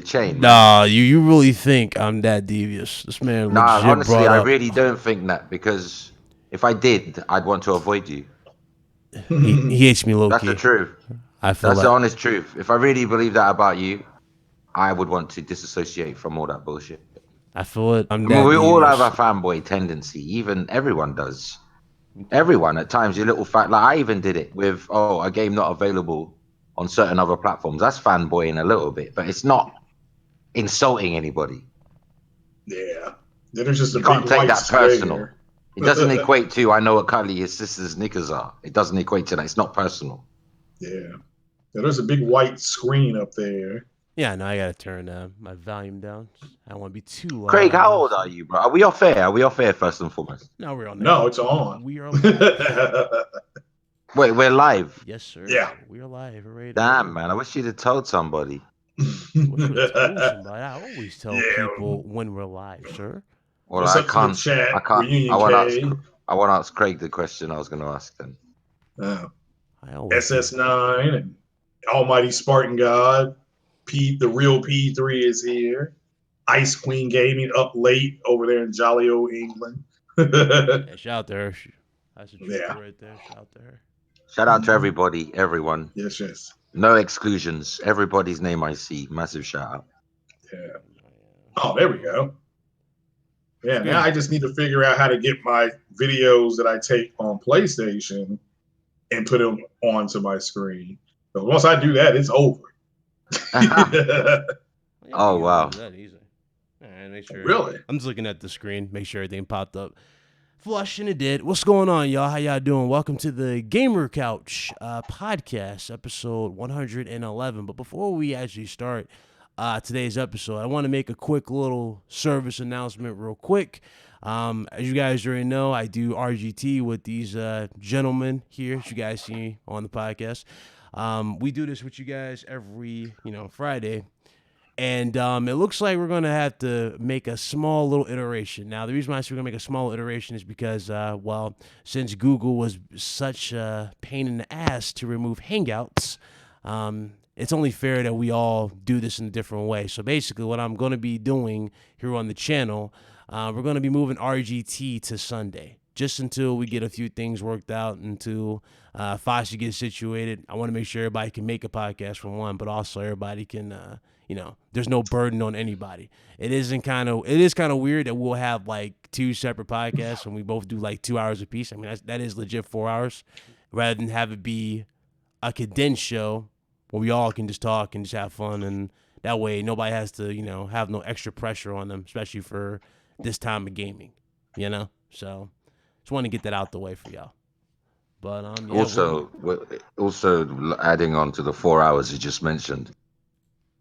chain, man. Nah, you really think I'm that devious? This man Nah, legit honestly, brought I up. really don't think that because if I did, I'd want to avoid you. He hates me low That's the key. truth. I feel That's the that. honest truth. If I really believe that about you, I would want to disassociate from all that bullshit. I feel it. I'm I mean, that we all have a devious. fanboy tendency. Even everyone does. Everyone at times, your little fat. Like I even did it with a game not available on certain other platforms. That's fanboying a little bit, but it's not insulting anybody. Yeah. Then there's just a You big can't take white that personal. square. It doesn't equate to I know what color your sister's knickers are. It doesn't equate to that. It's not personal. Yeah. There's a big white screen up there. Yeah, no, I gotta turn my volume down. I don't want to be too loud. Craig, how old are you, bro? Are we off air? Are we off air first and foremost? No, we're on there. No, it's on. We are live. Wait, we're live. Yes, sir. Yeah. We are live. We're ready to Damn, go. man. I wish you'd have told somebody. I wish I would've told somebody. I always tell Yeah. people when we're live, sir. Well, What's I up to can't. the chat? I can't. Reunion I want to K. ask. I want to ask Craig the question I was going to ask then. I always do. SS9 and Almighty Spartan God. The real P3 is here. Ice Queen Gaming up late over there in jolly old England. Yeah, shout out to her. That's a trooper Yeah. right there. Shout out to her. Shout out to everybody, everyone. Yes, yes. No exclusions. Everybody's name I see. Massive shout out. Yeah. Oh, there we go. Yeah, now I just need to figure out how to get my videos that I take on PlayStation and put them onto my screen. But once I do that, it's over. Oh, wow. That easy. All right, make sure. Really? I'm just looking at the screen, make sure everything popped up. Flush, and it did. What's going on, y'all? How y'all doing? Welcome to the Gamer Couch podcast, episode 111. But before we actually start today's episode, I want to make a quick little service announcement real quick. As you guys already know, I do RGT with these gentlemen here, as you guys see on the podcast. We do this with you guys every, Friday. And it looks like we're going to have to make a small little iteration. Now, the reason why I say we're going to make a small iteration is because, since Google was such a pain in the ass to remove Hangouts, it's only fair that we all do this in a different way. So basically what I'm going to be doing here on the channel, we're going to be moving RGT to Sunday, just until we get a few things worked out, until Foxy gets situated. I want to make sure everybody can make a podcast for one, but also everybody can, there's no burden on anybody. It is kind of weird that we'll have like two separate podcasts and we both do like 2 hours apiece. I mean, that is legit 4 hours, rather than have it be a condensed show where we all can just talk and just have fun, and that way nobody has to, have no extra pressure on them, especially for this time of gaming, So just want to get that out the way for y'all. But yeah, also adding on to the 4 hours you just mentioned.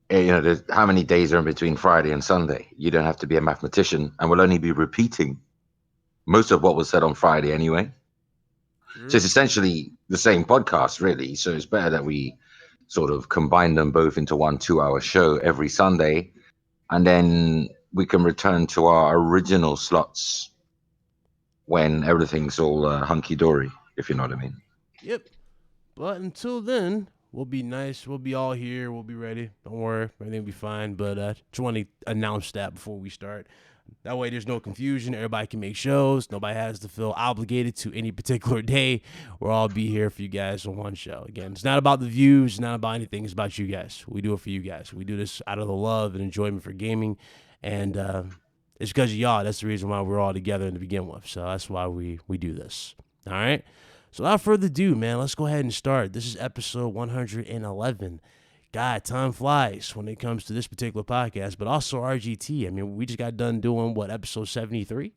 There's how many days are in between Friday and Sunday? You don't have to be a mathematician, and we'll only be repeating most of what was said on Friday anyway. So it's essentially the same podcast, really. So it's better that we sort of combine them both into one 2-hour show every Sunday, and then we can return to our original slots when everything's all hunky-dory, if you know what I mean. Yep. But until then, we'll be nice. We'll be all here. We'll be ready. Don't worry. Everything will be fine. But just want to announce that before we start. That way there's no confusion. Everybody can make shows. Nobody has to feel obligated to any particular day. We'll all be here for you guys on one show. Again, it's not about the views. It's not about anything. It's about you guys. We do it for you guys. We do this out of the love and enjoyment for gaming. And it's because of y'all. That's the reason why we're all together to begin with. So that's why we do this. All right? So without further ado, man, let's go ahead and start. This is episode 111. God, time flies when it comes to this particular podcast, but also RGT. I mean, we just got done doing, episode 73?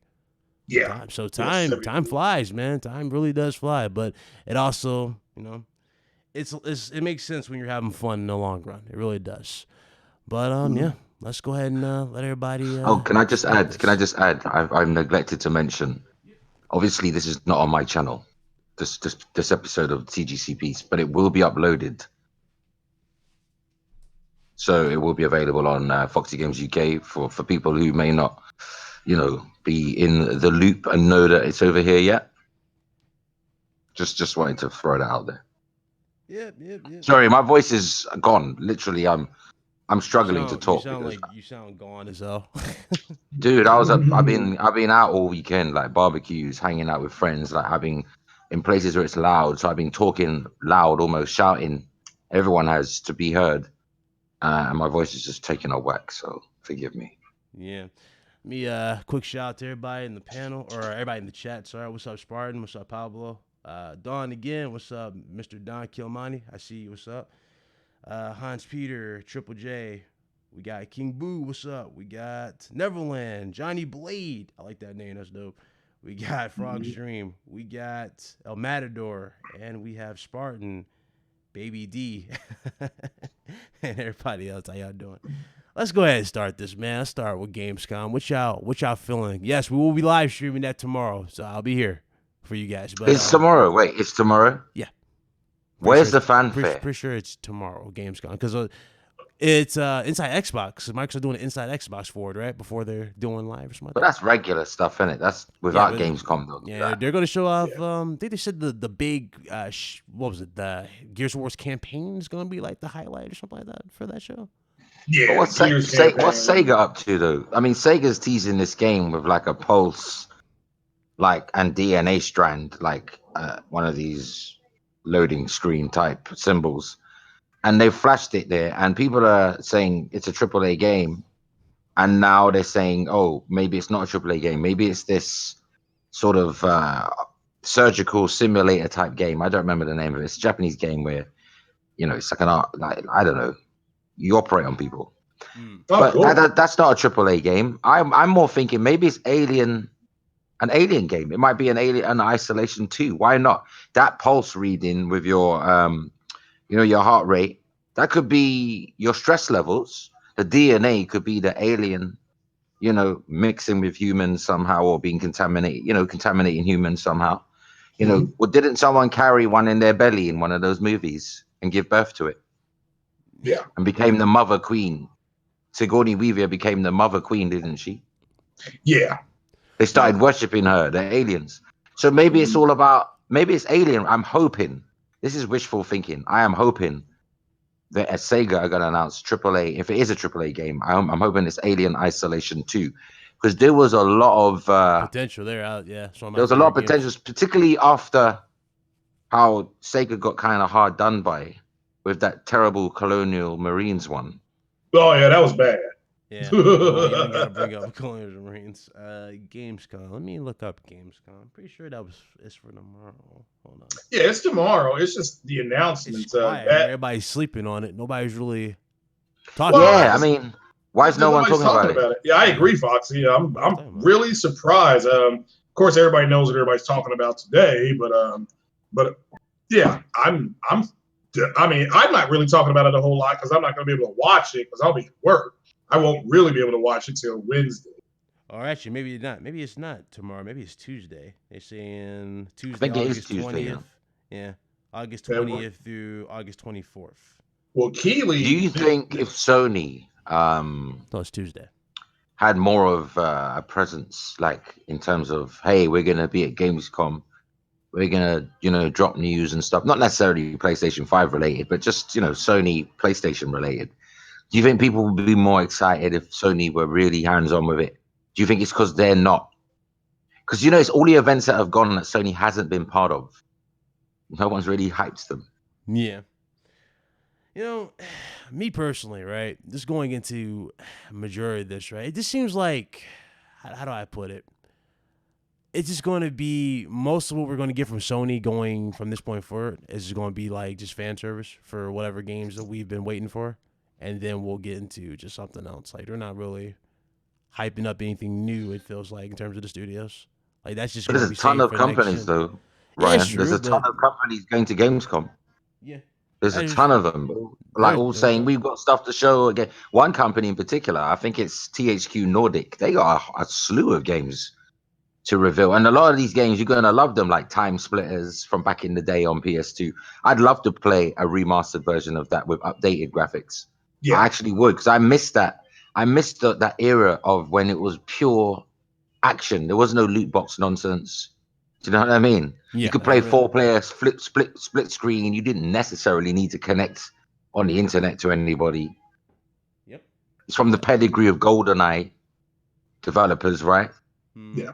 Yeah. Time flies, man. Time really does fly, but it also, it makes sense when you're having fun in the long run. It really does. But, yeah, let's go ahead and let everybody... Can I just add? I've neglected to mention, obviously this is not on my channel. This episode of TGCP, but it will be uploaded. So it will be available on Foxy Games UK for people who may not, be in the loop and know that it's over here yet. Just wanted to throw that out there. Yep. Sorry, my voice is gone. Literally, I'm I'm struggling to talk sound because, like you sound gone as hell. dude, I've been out all weekend, like barbecues, hanging out with friends, like having in places where it's loud. So I've been talking loud, almost shouting. Everyone has to be heard, and my voice is just taking a whack. So forgive me. Yeah. Me, quick shout out to everybody in the panel or everybody in the chat. Sorry, what's up, Spartan? What's up, Pablo? Don again. What's up, Mr. Don Kilmani? I see you. What's up? Hans Peter, Triple J. We got King Boo. What's up? We got Neverland, Johnny Blade. I like that name. That's dope. We got Frog's Dream. We got El Matador, and we have Spartan, Baby D, and everybody else. How y'all doing? Let's go ahead and start this, man. Let's start with Gamescom. What y'all feeling? Yes, we will be live streaming that tomorrow, so I'll be here for you guys. But It's tomorrow. Wait, it's tomorrow. Yeah. Where's the Pretty, fanfare? pretty sure it's tomorrow, Gamescom, because it's Inside Xbox. Microsoft doing an Inside Xbox for it, right? Before they're doing live or something. But that's regular stuff, isn't it? That's without Gamescom. Yeah, they're going to show off. I think they said the big what was it? The Gears of War's campaign is going to be like the highlight or something like that for that show. Yeah. But what's Sega up to though? I mean, Sega's teasing this game with like a pulse, like and DNA strand, like one of these loading screen type symbols, and they flashed it there, and people are saying it's a AAA game, and now they're saying, oh, maybe it's not a AAA game, maybe it's this sort of surgical simulator type game. I don't remember the name of it. It's a Japanese game where, you know, it's like an art, like I don't know, you operate on people. But cool. that's not a AAA game. I'm more thinking maybe it's an alien game. It might be an Isolation 2. Why not? That pulse reading with your your heart rate, that could be your stress levels. The DNA could be the alien, mixing with humans somehow or being contaminated, contaminating humans somehow. Well, didn't someone carry one in their belly in one of those movies and give birth to it? Yeah. And became the mother queen. Sigourney Weaver became the mother queen, didn't she? Yeah. They started worshiping her, the aliens. So maybe it's all about, maybe it's alien. I'm hoping, this is wishful thinking. I am hoping that Sega are going to announce AAA. If it is a AAA game, I'm hoping it's Alien Isolation 2. Because there was a lot of potential there. Yeah. There was a lot of potential, particularly after how Sega got kind of hard done by with that terrible Colonial Marines one. Oh, yeah, that was bad. Yeah, we even got to bring up Colonial Marines. Gamescom. Let me look up Gamescom. I'm pretty sure it's for tomorrow. Hold on. Yeah, it's tomorrow. It's just the announcement. It's quiet. Everybody's sleeping on it. Nobody's really talking. Yeah, I mean, why is no one talking about it? Yeah, I agree, Foxy. I'm really surprised. Of course, everybody knows what everybody's talking about today, but yeah, I'm not really talking about it a whole lot because I'm not going to be able to watch it because I'll be at work. I won't really be able to watch it till Wednesday. Or actually, maybe not. Maybe it's not tomorrow. Maybe it's Tuesday. They're saying Tuesday, I think it is August Tuesday, 20th. Yeah, August 20th through August 24th. Well, Keeley, do you think if Sony it's Tuesday, had more of a presence, like in terms of, hey, we're gonna be at Gamescom, we're gonna drop news and stuff, not necessarily PlayStation 5 related, but just Sony PlayStation related. Do you think people would be more excited if Sony were really hands-on with it? Do you think it's because they're not? Because it's all the events that have gone that Sony hasn't been part of. No one's really hyped them. Yeah. Me personally, right? Just going into majority of this, right? It just seems like, how do I put it? It's just going to be most of what we're going to get from Sony going from this point forward is just going to be like just fan service for whatever games that we've been waiting for. And then we'll get into just something else. Like, they're not really hyping up anything new, it feels like, in terms of the studios. Like, that's just there's a ton of companies, though, Ryan. Yeah, there's a ton of companies going to Gamescom. Yeah. There's a ton of them, like all saying we've got stuff to show. Again, one company in particular, I think it's THQ Nordic. They got a slew of games to reveal, and a lot of these games you're gonna love them, like Time Splitters from back in the day on PS2. I'd love to play a remastered version of that with updated graphics. Yeah. I actually would, because I missed that. I missed that era of when it was pure action. There was no loot box nonsense. Do you know what I mean? Yeah, you could play 4 players, split screen. You didn't necessarily need to connect on the internet to anybody. It's from the pedigree of GoldenEye developers, right? Yeah.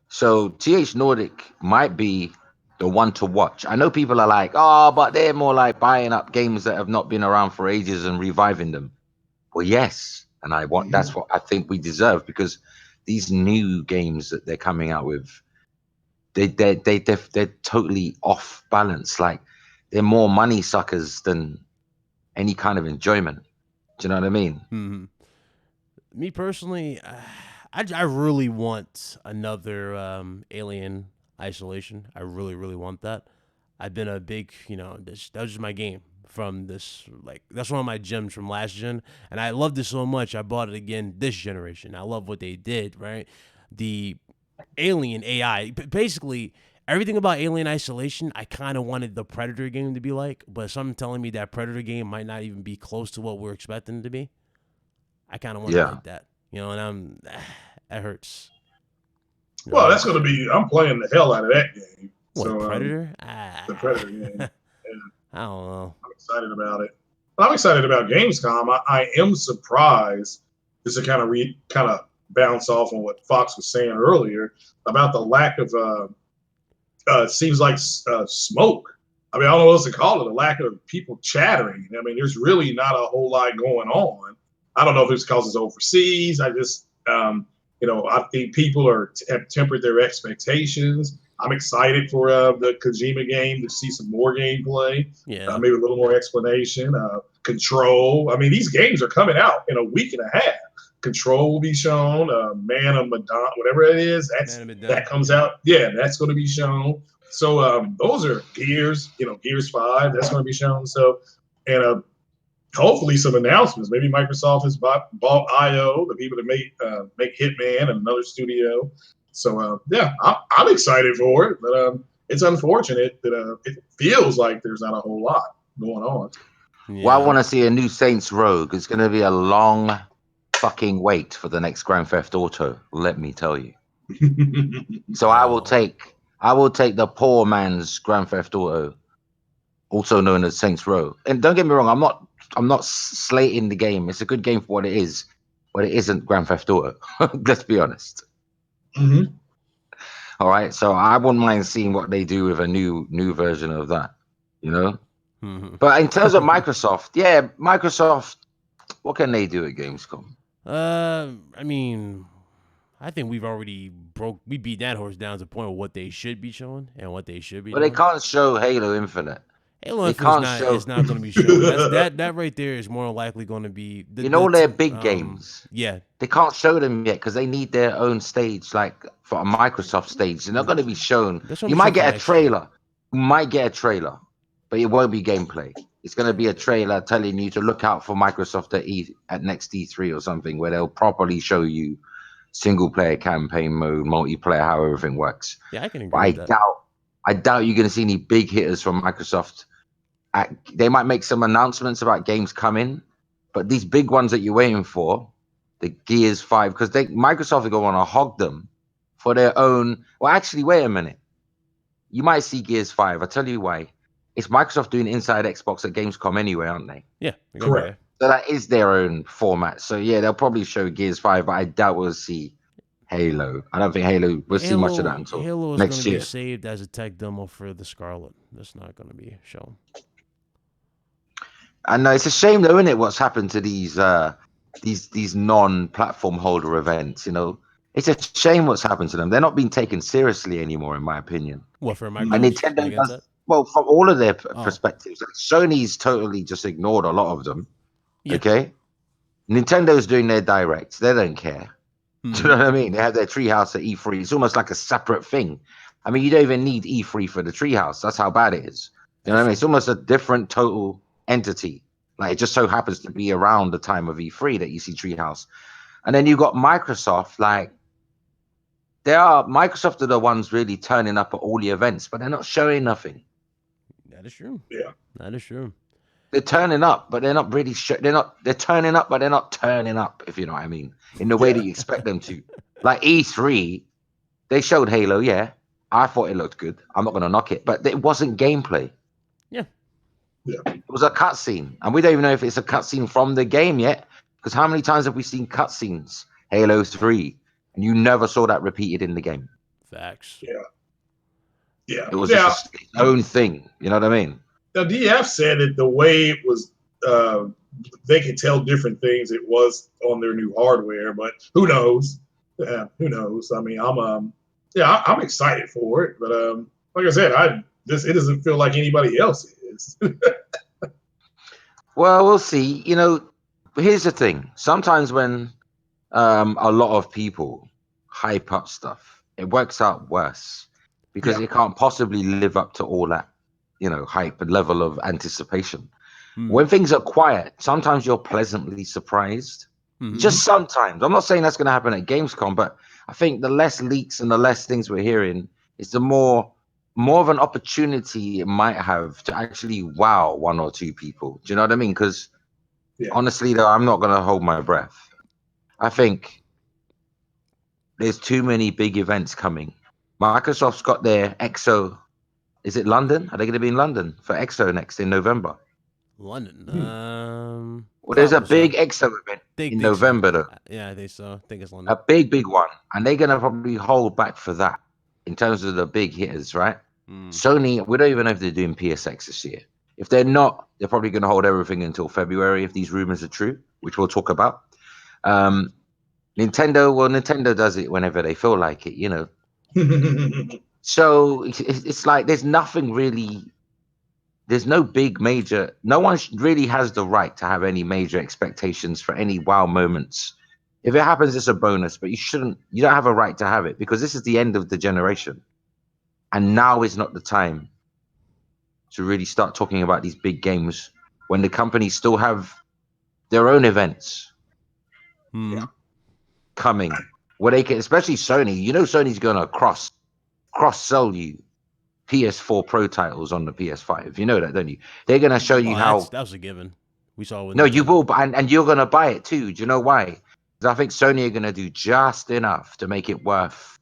So TH Nordic might be the one to watch. I know people are like, oh, but they're more like buying up games that have not been around for ages and reviving them. Well, yes, and that's what I think we deserve, because these new games that they're coming out with, they're totally off balance. Like, they're more money suckers than any kind of enjoyment. Do you know what I mean? Mm-hmm. Me personally, I really want another Alien Isolation. I really, really want that. I've been a big, that was just my game from this. Like, that's one of my gems from last gen, and I loved it so much. I bought it again this generation. I love what they did. Right, the Alien AI, basically. Everything about Alien Isolation, I kind of wanted the Predator game to be like, but something telling me that Predator game might not even be close to what we're expecting it to be. I kind of want it like that, and that hurts. Well, that's going to be. I'm playing the hell out of that game. What, So Predator? the Predator game. Yeah. I don't know. I'm excited about it. I'm excited about Gamescom. I am surprised. Just to kind of bounce off on what Fox was saying earlier about the lack of seems like smoke. I mean, I don't know what else to call it. A lack of people chattering. I mean, there's really not a whole lot going on. I don't know if it's because it's overseas. I just, I think people have tempered their expectations. I'm excited for the Kojima game to see some more gameplay. Yeah. Maybe a little more explanation. Control. I mean, these games are coming out in a week and a half. Control will be shown. Man of Madonna, whatever it is, that comes out. Yeah, that's going to be shown. So those are Gears. Gears 5. That's going to be shown. So, and hopefully some announcements. Maybe Microsoft has bought IO, the people that make Hitman, and another studio. So yeah, I'm excited for it, but it's unfortunate that it feels like there's not a whole lot going on. Yeah. Well, I want to see a new Saints Row. It's going to be a long fucking wait for the next Grand Theft Auto. Let me tell you. So I will take the poor man's Grand Theft Auto, also known as Saints Row. And don't get me wrong, I'm not slating the game. It's a good game for what it is, but it isn't Grand Theft Auto. Let's be honest. Mm-hmm. All right, so I wouldn't mind seeing what they do with a new version of that, Mm-hmm. But in terms of Microsoft, Microsoft, what can they do at Gamescom? I mean, I think we beat that horse down to the point of what they should be showing and what they should be But doing. they can't show Halo Infinite. Halo Infinite is not going to be shown. That right there is more likely going to be their big games. Yeah, they can't show them yet because they need their own stage, like for a Microsoft stage. They're not going to be shown. You might get a trailer. You might get a trailer, but it won't be gameplay. It's going to be a trailer telling you to look out for Microsoft at next E3 or something, where they'll properly show you single player campaign mode, multiplayer, how everything works. Yeah, I can agree with that. I doubt you're going to see any big hitters from Microsoft. They might make some announcements about games coming, but these big ones that you're waiting for, the Gears 5, because Microsoft are going to want to hog them for their own. Well, actually, wait a minute. You might see Gears 5. I'll tell you why. It's Microsoft doing Inside Xbox at Gamescom anyway, aren't they? Yeah, correct. So that is their own format. So yeah, they'll probably show Gears 5, but I doubt we'll see Halo. I don't think we'll see much of that until Halo is next going to year. be saved as a tech demo for the Scarlett. That's not going to be shown. I know it's a shame though, isn't it? What's happened to these non-platform holder events? It's a shame what's happened to them. They're not being taken seriously anymore, in my opinion. What, for And Microsoft? Nintendo does well from all of their perspectives. Like Sony's totally just ignored a lot of them. Yeah. Okay, Nintendo's doing their directs. They don't care. Do you know what I mean? They have their treehouse at E3. It's almost like a separate thing. I mean, you don't even need E3 for the treehouse. That's how bad it is. You know what I mean? It's almost a different total entity. Like, it just so happens to be around the time of E3 that you see treehouse. And then you got Microsoft. Like, Microsoft are the ones really turning up at all the events, but they're not showing nothing. That is true. Yeah, that is true. They're turning up, but they're not really. They're turning up, but they're not turning up. If you know what I mean, in the way that you expect them to. Like E3, they showed Halo. Yeah, I thought it looked good. I'm not going to knock it, but it wasn't gameplay. Yeah. Yeah. It was a cutscene, and we don't even know if it's a cutscene from the game yet. Because how many times have we seen cutscenes, Halo 3, and you never saw that repeated in the game? Facts. Yeah. Yeah. It was Yeah. just its own thing. You know what I mean? Now, DF said that the way it was, they could tell different things. It was on their new hardware, but who knows? Yeah, who knows? I mean, I'm excited for it, but like I said, it doesn't feel like anybody else is. Well, we'll see. You know, here's the thing. Sometimes when a lot of people hype up stuff, it works out worse because Yeah. it can't possibly live up to all that, you know, hype and level of anticipation. Mm. When things are quiet, sometimes you're pleasantly surprised. Mhm. Just sometimes. I'm not saying that's going to happen at Gamescom, but I think the less leaks and the less things we're hearing is the more of an opportunity it might have to actually wow one or two people. Do you know what I mean? Because Yeah. honestly, though, I'm not going to hold my breath. I think there's too many big events coming. Microsoft's got their EXO. Is it London? Are they going to be in London for EXO next in November? London. Well, there's a Probably big so. EXO event in Think so. November, though. Yeah, I think so. I think it's London. A big one. And they're going to probably hold back for that in terms of the big hitters, right? Sony, we don't even know if they're doing PSX this year. If they're not, they're probably going to hold everything until February if these rumors are true, which we'll talk about. Nintendo does it whenever they feel like it, you know. So it's like there's nothing really. There's no big major. No one really has the right to have any major expectations for any wow moments. If it happens, it's a bonus, but you shouldn't. You don't have a right to have it because this is the end of the generation, and now is not the time to really start talking about these big games when the companies still have their own events coming where they can, especially Sony. You know, Sony's going to cross sell you PS4 Pro titles on the PS5. You know that, don't you? They're going to show you how. That was a given. We saw with No, Nintendo. you will, and you're going to buy it too. Do you know why? Because I think Sony are going to do just enough to make it worth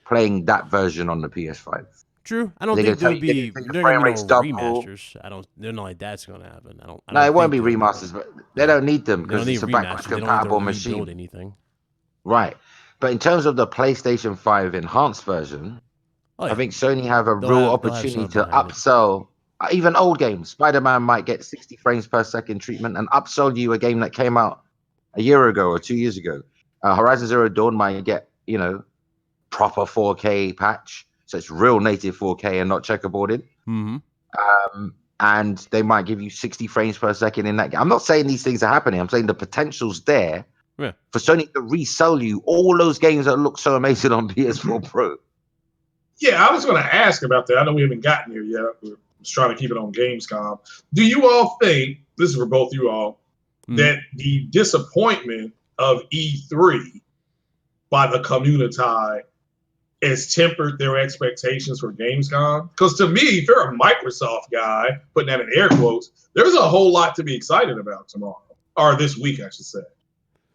playing that version on the PS5. True. I don't They're think going there'll to be the there frame gonna be rates no double. remasters. They're not like that's gonna happen. I don't No, it won't think be there'll remasters, but they don't need them They don't because need it's a backwards remasters. They don't need to compatible rebuild machine. anything. Right. But in terms of the PlayStation 5 enhanced version, Oh, yeah. I think Sony have a They'll real have opportunity something to behind it. upsell even old games. Spider-Man might get 60 frames per second treatment and upsell you a game that came out a year ago or 2 years ago. Horizon Zero Dawn might get, you know, proper 4K patch. So it's real native 4K and not checkerboarded. And they might give you 60 frames per second in that game. I'm not saying these things are happening. I'm saying the potential's there for Sony to resell you all those games that look so amazing on PS4 Pro. Yeah, I was going to ask about that. I know we haven't gotten here yet. We're just trying to keep it on Gamescom. Do you all think, this is for both you all, that the disappointment of E3 by the community has tempered their expectations for Gamescom? Because to me, if you're a Microsoft guy, putting that in air quotes, there's a whole lot to be excited about tomorrow, or this week, I should say.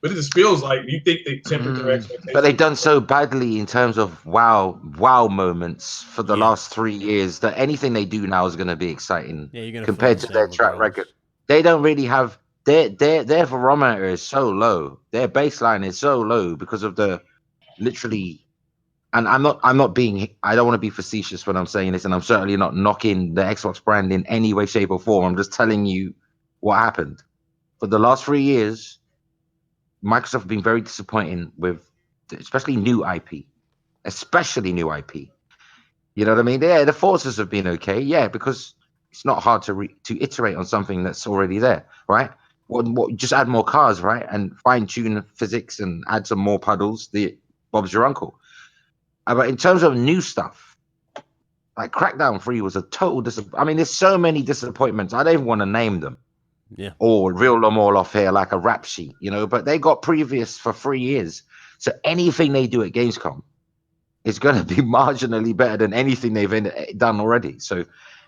But it just feels like you think they tempered their expectations. But they've done so badly in terms of wow moments for the last 3 years that anything they do now is going to be exciting compared to their track record. They don't really have their barometer is so low. Their baseline is so low because of the literally. And I don't want to be facetious when I'm saying this, and I'm certainly not knocking the Xbox brand in any way, shape, or form. I'm just telling you what happened. For the last 3 years, Microsoft have been very disappointing with especially new IP. You know what I mean? Yeah, the Forzas have been okay, because it's not hard to iterate on something that's already there, right? What just add more cars, right? And fine-tune physics and add some more puddles. Bob's your uncle. But in terms of new stuff, like Crackdown 3 was a total disappointment. I mean, there's so many disappointments. I don't even want to name them. Yeah. Or reel them all off here like a rap sheet, but they got previous for 3 years. So anything they do at Gamescom is going to be marginally better than anything they've done already. So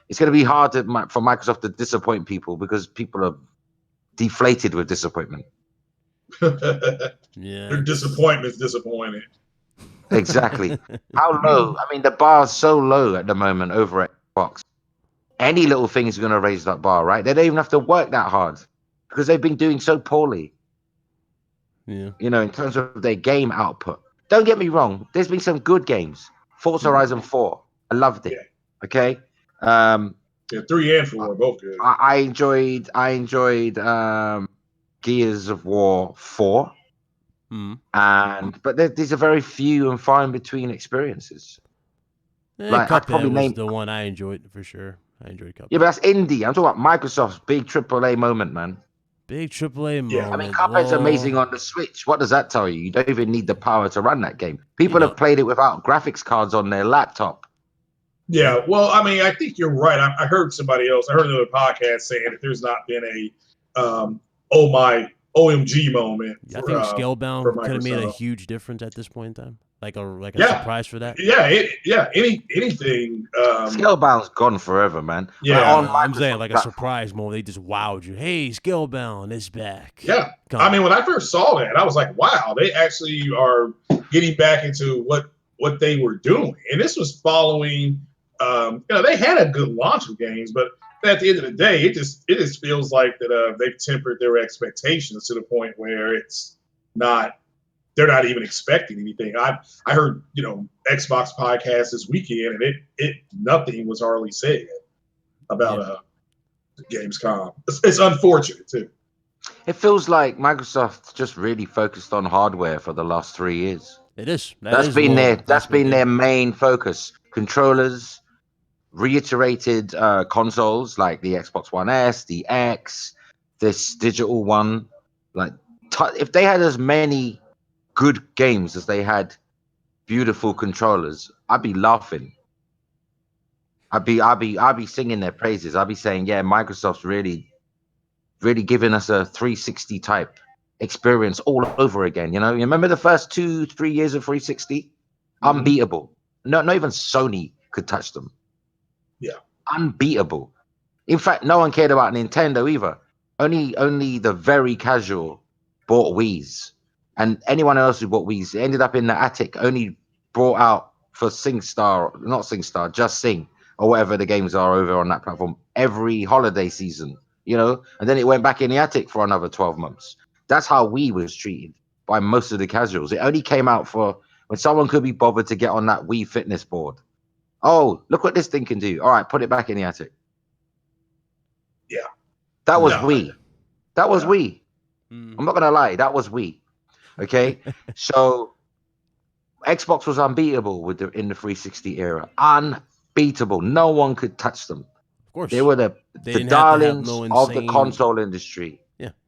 it's going to be hard for Microsoft to disappoint people because people are deflated with disappointment. Their disappointment's disappointed. Exactly. How low? I mean, the bar's so low at the moment over at Xbox. Any little thing is going to raise that bar, right? They don't even have to work that hard because they've been doing so poorly. Yeah. You know, in terms of their game output. Don't get me wrong. There's been some good games. Forza Horizon 4. I loved it. Yeah. Okay. Yeah, 3 and 4 are both good. I enjoyed Gears of War 4. But these are very few and far in between experiences. Like I'd Cuphead probably was name the one I enjoyed for sure. I enjoyed Cuphead. Yeah, but that's indie. I'm talking about Microsoft's big AAA moment, man. Big AAA Yeah. moment. I mean, Cuphead's amazing on the Switch. What does that tell you? You don't even need the power to run that game. People have played it without graphics cards on their laptop. Yeah, well, I mean, I think you're right. I heard somebody else. I heard another podcast saying that there's not been a oh my OMG moment. I think Scalebound could have made a Microsoft. huge difference at this point in time. Like a surprise for that. Yeah, anything. Scalebound's gone forever, man. Yeah, I'm saying like a surprise moment. They just wowed you. Hey, Scalebound is back. Yeah, I mean, when I first saw that, I was like, wow, they actually are getting back into what they were doing, and this was following. They had a good launch of games, but at the end of the day, it just feels like that they've tempered their expectations to the point where it's not. They're not even expecting anything. I heard Xbox podcast this weekend, and it nothing was hardly said about Gamescom. It's unfortunate too. It feels like Microsoft just really focused on hardware for the last 3 years. It is. That's been their main focus. Controllers, reiterated consoles like the Xbox One S, the X, this digital one. Like, if they had as many good games as they had beautiful controllers, I'd be laughing. I'd be singing their praises. I'd be saying, yeah, Microsoft's really giving us a 360 type experience all over again. You remember the first 2-3 years of 360? Unbeatable. Not even Sony could touch them. Yeah. Unbeatable. In fact, no one cared about Nintendo either. Only the very casual bought Wii's. And anyone else who bought Wii's ended up in the attic, only brought out for just Sing, or whatever the games are over on that platform, every holiday season, and then it went back in the attic for another 12 months. That's how Wii was treated by most of the casuals. It only came out for when someone could be bothered to get on that Wii fitness board. Oh, look what this thing can do. All right, put it back in the attic. Yeah. That was Wii. That was Wii. I'm not going to lie. That was Wii. Okay? So Xbox was unbeatable in the 360 era. Unbeatable. No one could touch them. Of course. They were the darlings of the console industry.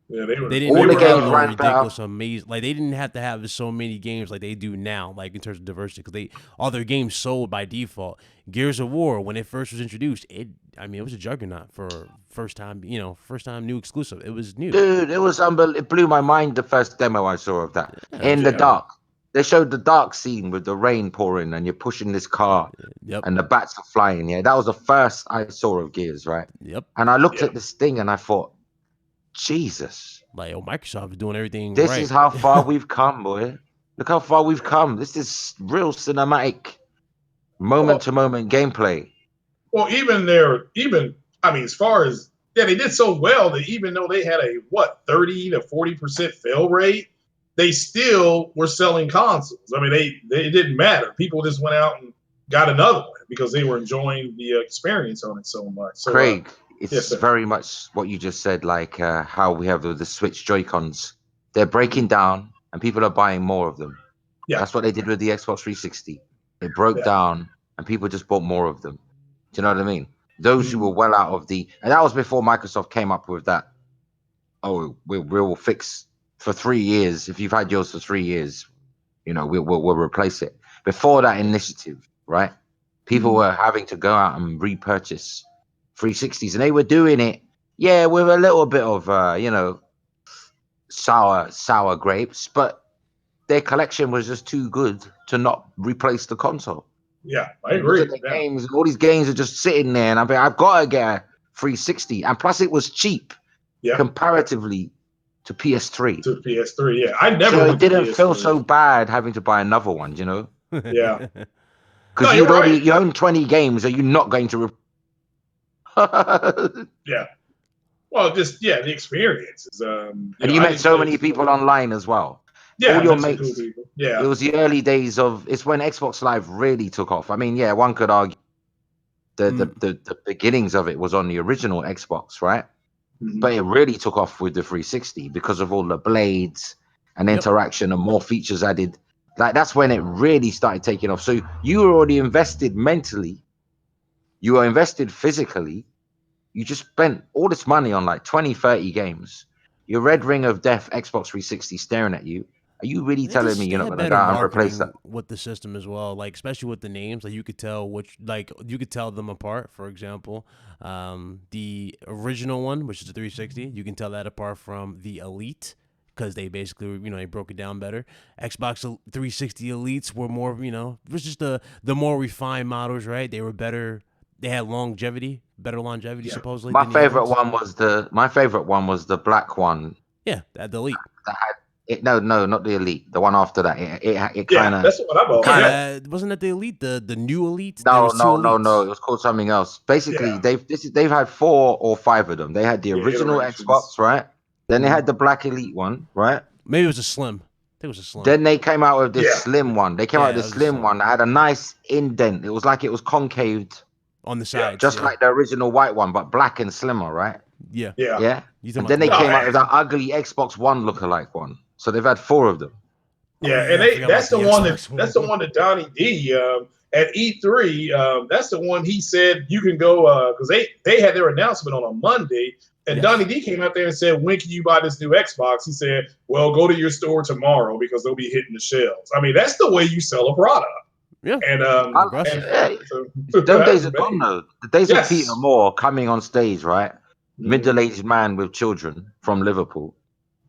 Yeah, they didn't all the games ran ridiculous, amazing. Like they didn't have to have so many games like they do now, like in terms of diversity, because all their games sold by default. Gears of War, when it first was introduced, it was a juggernaut for first time new exclusive. It was new. Dude, it was unbelievable. It blew my mind the first demo I saw of that. In the dark. They showed the dark scene with the rain pouring and you're pushing this car and the bats are flying. Yeah, that was the first I saw of Gears, right? Yep. And I looked at this thing and I thought, Jesus. Like, Microsoft is doing everything This right. is how far we've come, boy. Look how far we've come. This is real cinematic, moment-to-moment gameplay. Well, as far as, they did so well that even though they had a, 30 to 40% fail rate, they still were selling consoles. I mean, it didn't matter. People just went out and got another one because they were enjoying the experience on it so much. So, Craig, it's very much what you just said, like how we have the Switch Joy-Cons. They're breaking down and people are buying more of them. Yeah. That's what they did with the Xbox 360. It broke down and people just bought more of them. Do you know what I mean? Those who were well out of and that was before Microsoft came up with that, we'll fix for 3 years. If you've had yours for 3 years, we'll replace it. Before that initiative, right? People were having to go out and repurchase 360s, and they were doing it, with a little bit of, sour grapes, but their collection was just too good to not replace the console. Yeah, I agree. Games, all these games are just sitting there, and I've got to get a 360, and plus it was cheap comparatively to PS3. To PS3, I never. So it didn't feel so bad having to buy another one, Yeah. Because you own 20 games, are you not going to? Yeah. Well, just the experience is. And you I met didn't so play many people online as well. Yeah, All I your met some cool mates. people. It Yeah. was the early days of. It's when Xbox Live really took off. I mean, yeah, one could argue the beginnings of it was on the original Xbox, right? Mhm. But it really took off with the 360 because of all the blades and interaction and more features added. Like that's when it really started taking off. So you were already invested mentally. You were invested physically. You just spent all this money on like 20, 30 games. Your Red Ring of Death Xbox 360 staring at you. Are you really telling me They you're not had going to go better out and replace that? marketing with the system as well, like especially with the names. Like you could tell you could tell them apart. For example, the original one, which is the 360, you can tell that apart from the Elite because they basically they broke it down better. Xbox 360 Elites were more it was just the more refined models, right? They were better. They had better longevity supposedly My than the other favorite ones. one was the black one. Yeah, the Elite. That had it. No, not the Elite. The one after that. It Yeah, kind of that's what I'm on. kind of. Yeah. Wasn't that the Elite? The new Elite? There No, was two no. It Elites was called something else. Basically, Yeah. they've had 4 or 5 of them. They had the Yeah, original iterations. Xbox, right? Then they Mhm. had the Black Elite one, right? Maybe it was a Slim. I think it was a Slim. Then they came out with this Yeah. slim one. They came out Yeah, with it this was a slim Slim. one that had a nice indent. It was like it was concaved, On the Yeah. sides, just yeah. like the original white one, but black and slimmer, right? Yeah. Yeah. Yeah. You talking And about then the they white No, came one. out with that ugly Xbox One lookalike one. So they've had 4 of them. Oh, Yeah, and yeah, I forgot about that's the the one that Xbox One. that's the one that Donnie D at E3. That's the one he said you can go because they had their announcement on a Monday, and Yes. Donnie D came out there and said, "When can you buy this new Xbox?" He said, "Well, go to your store tomorrow because they'll be hitting the shelves." I mean, that's the way you sell a product. Yeah. And Aggressive. so, Them days that's are gone amazing. though. The days of Peter Yes. Moore coming on stage, right? Mhm. Middle-aged man with children from Liverpool,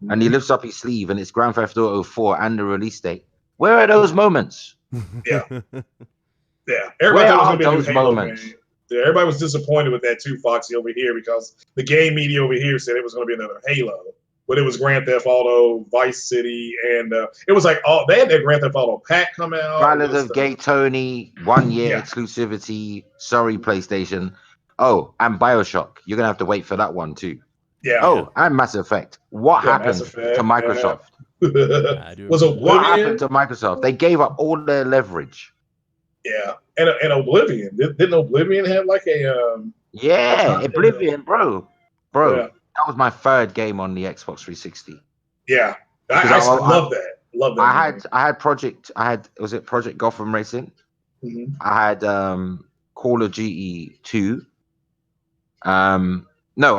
and he Mhm. lifts up his sleeve, and it's Grand Theft Auto 4 and the release date. Where are those moments? Yeah. Yeah, everybody Where thought it was are going to be a new those Halo moments? game. Yeah, everybody was disappointed with that too, Foxy over here, because the game media over here said it was going to be another Halo, but it was Grand Theft Auto, Vice City, and it was like they had that Grand Theft Auto pack come out Ballad with of Gay Tony, 1 year yeah, exclusivity. Sorry, PlayStation. Oh, and Bioshock. You're gonna have to wait for that one too. yeah, Yeah. Oh, and Mass Effect. What yeah, Mass happened to Effect, Microsoft? I do was remember that. What happened Oblivion, to Microsoft? They gave up all their leverage. yeah, and Oblivion. Didn't Oblivion have like a Yeah, time? Oblivion, bro. Yeah, That was my 3rd game on the Xbox 360. yeah, Because I love that. Love that game. I had Project. Was it Project Gotham Racing? Mhm. I had Call of Duty 2. No,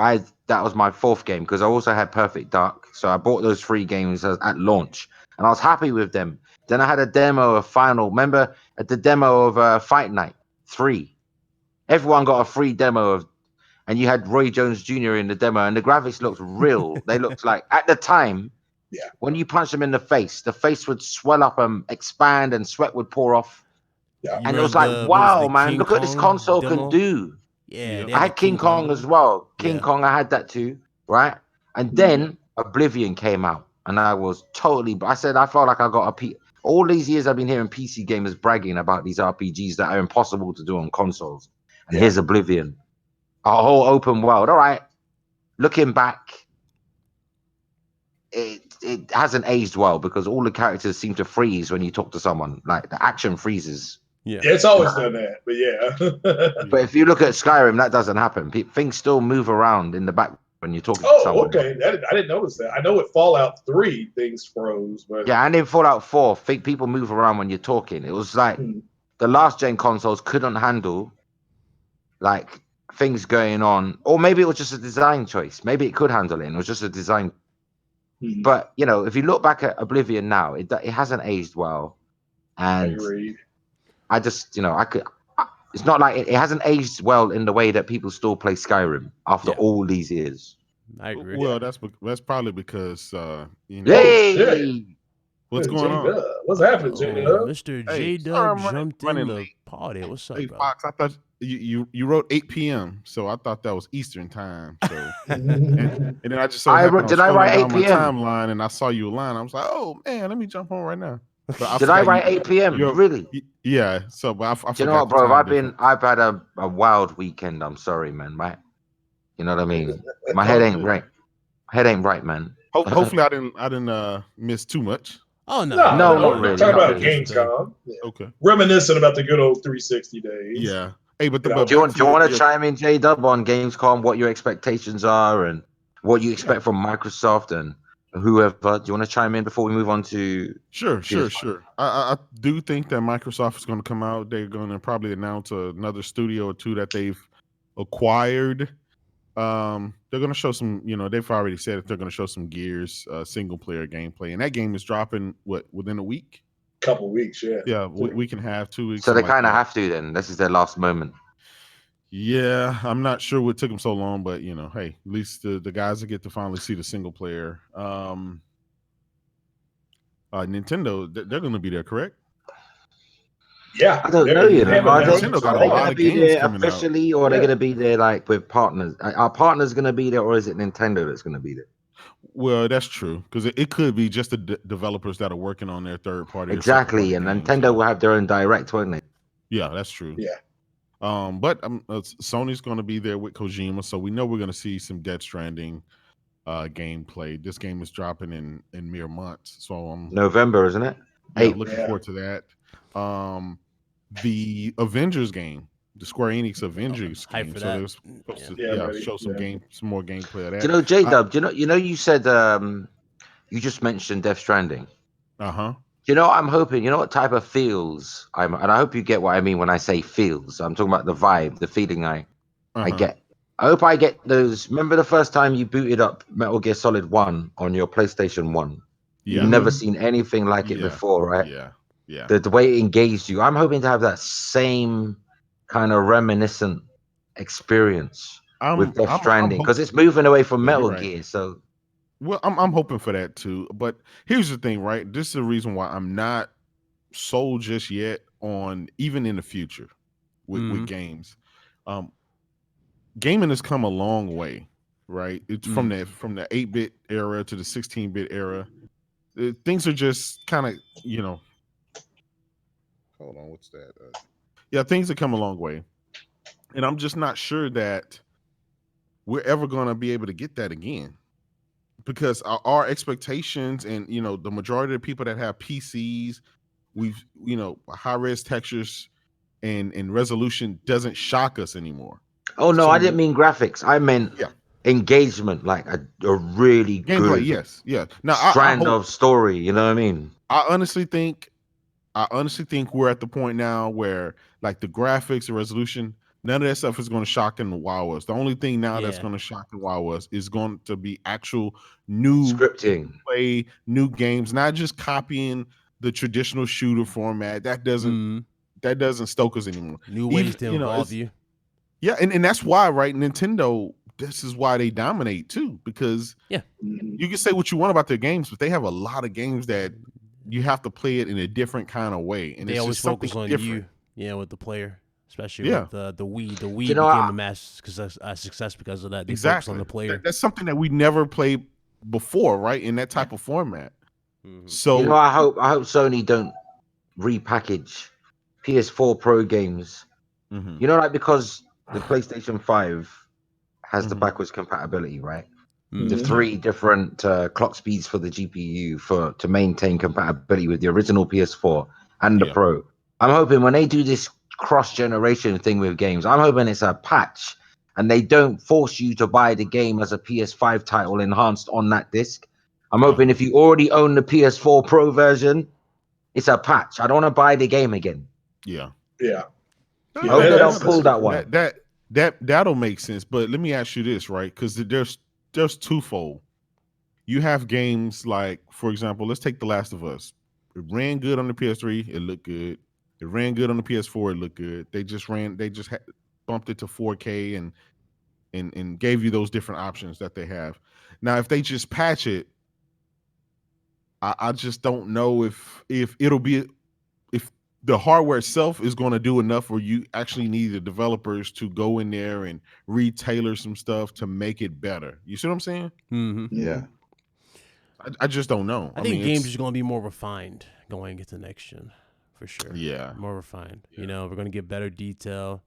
that was my 4th game because I also had Perfect Dark. So I bought those 3 games at launch, and I was happy with them. Then I had a demo of Final. Remember at the demo of Fight Night 3? Everyone got a free demo of, and you had Roy Jones Jr. in the demo, and the graphics looked real. They looked like at the time Yeah, when you punched them in the face would swell up and expand, and sweat would pour off. yeah, You And it was remember like, what was it, wow, the man, King look what this Kong console can demo? do. Yeah, Yeah. they I had the had King Kong demo. as well. King Yeah. Kong, I had that too, right? And Mhm. then Oblivion came out, and I was totally. I said I felt like I got all these years I've been hearing PC gamers bragging about these RPGs that are impossible to do on consoles, and Yeah. here's Oblivion, a whole open world. All right, looking back, it hasn't aged well because all the characters seem to freeze when you talk to someone. Like the action freezes. Yeah. Yeah, it's always done that, but yeah. But if you look at Skyrim, that doesn't happen. Things still move around in the back when you're talking to Oh, someone. okay. I didn't notice that. I know with Fallout 3 things froze, but Yeah, and in Fallout 4, people move around when you're talking. It was like hmm, the last gen consoles couldn't handle like things going on, or maybe it was just a design choice. Maybe it could handle it, and it was just a design. hmm, But if you look back at Oblivion now, it hasn't aged well, I and agree. I just I could. It's not like it hasn't aged well in the way that people still play Skyrim after Yeah. all these years. I agree. Well, that's probably because Oh, Yay! shit. what's going on? J-Dub. What's happening, Oh, J-Dub? Mr. Hey, J sorry, Dub I'm jumped in running the late. party. What's up, Hey, bro? Fox, I thought you wrote 8 p.m., so I thought that was Eastern time. So and then I just so happened I was Did I scrolling write down 8 my p.m.? timeline and I saw you online. I was like, oh man, let me jump on right now. But Did I write 8 p.m.? Really? Yeah. So, but I Do you forgot know what, the bro? time difference. I've had a wild weekend. I'm sorry, man. You know what I mean? My head ain't right. Head ain't right, man. Hopefully, I didn't miss too much. Oh no, No, not We're really, talking not about really. Gamescom. Yeah. Okay. Reminiscent about the good old 360 days. Yeah. Hey, but You know, Do you back want to your chime in, J Dub, on Gamescom? What your expectations are and what you expect from Microsoft and whoever? Do you want to chime in before we move on to? Sure. PS5? I do think that Microsoft is going to come out. They're going to probably announce another studio or two that they've acquired. They're going to show some. They've already said that they're going to show some Gears single player gameplay, and that game is dropping within a week. couple weeks, yeah. Yeah, we can have 2 weeks. So they something like kind of that. have to then. This is their last moment. Yeah, I'm not sure what took them so long, but hey, at least the guys will get to finally see the single player. Nintendo, they're going to be there, correct? Yeah. I don't they know, have Are they? announced Nintendo got Are a they some. going lot to of be games there coming out. officially, or are they Yeah. going to be there like with partners? Are partners going to be there, or is it Nintendo that's going to be there? Well, that's true because it could be just the developers that are working on their third party or second Exactly, party and games. Nintendo will have their own direct, won't they? Yeah, that's true. Yeah. But Sony's going to be there with Kojima, so we know we're going to see some Death Stranding gameplay. This game is dropping in mere months, so I'm November, isn't it? looking Yeah. forward to that. The Avengers game, the Square Enix Avengers Hype game. for So that. they're supposed to Yeah, buddy. show some Yeah. some more gameplay of Do that. you know, J Dub? You said you just mentioned Death Stranding. Uh-huh. Do you know what I'm hoping? You know what type of feels and I hope you get what I mean when I say feels. I'm talking about the vibe, the feeling I get. I hope I get those. Remember the first time you booted up Metal Gear Solid 1 on your PlayStation 1? You've Yeah. never seen anything like it Yeah. before, right? Yeah. The way it engaged you. I'm hoping to have that same kind of reminiscent experience with Death I'm Stranding because hoping. it's moving away from Yeah, you're Metal right. Gear. So Well, I'm hoping for that too. But here's the thing, right? This is the reason why I'm not sold just yet on even in the future with games. Um, Gaming has come a long way, right? It's from the 8-bit era to the 16-bit era. Things are just kind of, hold on, what's that? Yeah, things have come a long way. And I'm just not sure that we're ever going to be able to get that again. Because our expectations and the majority of the people that have PCs, we've high res textures and resolution doesn't shock us anymore. oh no, So I didn't mean graphics. I meant engagement, like a really gameplay. good Yes, yeah. Now I strand hope. of story. You know what I mean? I honestly think we're at the point now where like the graphics, the resolution, none of that stuff is going to shock and wow us. The only thing now that's going to shock and wow us is going to be actual new Scripting, play, new games, not just copying the traditional shooter format. That doesn't stoke us anymore. New ways to involve you. Yeah, and that's why, right? Nintendo, this is why they dominate too, because you can say what you want about their games, but they have a lot of games that you have to play it in a different kind of way, and they it's always just something focus on different. you, with the player, especially with the Wii. The Wii You know, became a mass success because of that. They focus on the player. That's something that we never played before, right? In that type of format. So you know, I hope Sony don't repackage PS4 Pro games. You know, like because the PlayStation 5 has the backwards compatibility, right? The 3 different clock speeds for the GPU to maintain compatibility with the original PS4 and the Pro. I'm hoping when they do this cross-generation thing with games, I'm hoping it's a patch and they don't force you to buy the game as a PS5 title enhanced on that disc. I'm hoping if you already own the PS4 Pro version, it's a patch. I don't want to buy the game again. Yeah. I hope they don't pull that one. That'll make sense. But let me ask you this, right? Because there's twofold. You have games like, for example, let's take The Last of Us. It ran good on the PS3. It looked good. It ran good on the PS4. It looked good. They just bumped it to 4K and gave you those different options that they have. Now, if they just patch it, I just don't know if it'll be if the hardware itself is going to do enough where you actually need the developers to go in there and retailor some stuff to make it better. You see what I'm saying? Yeah. I just don't know. I think mean, games are going to be more refined going into next gen, for sure. Yeah. More refined. Yeah. You know, we're going to get better detail.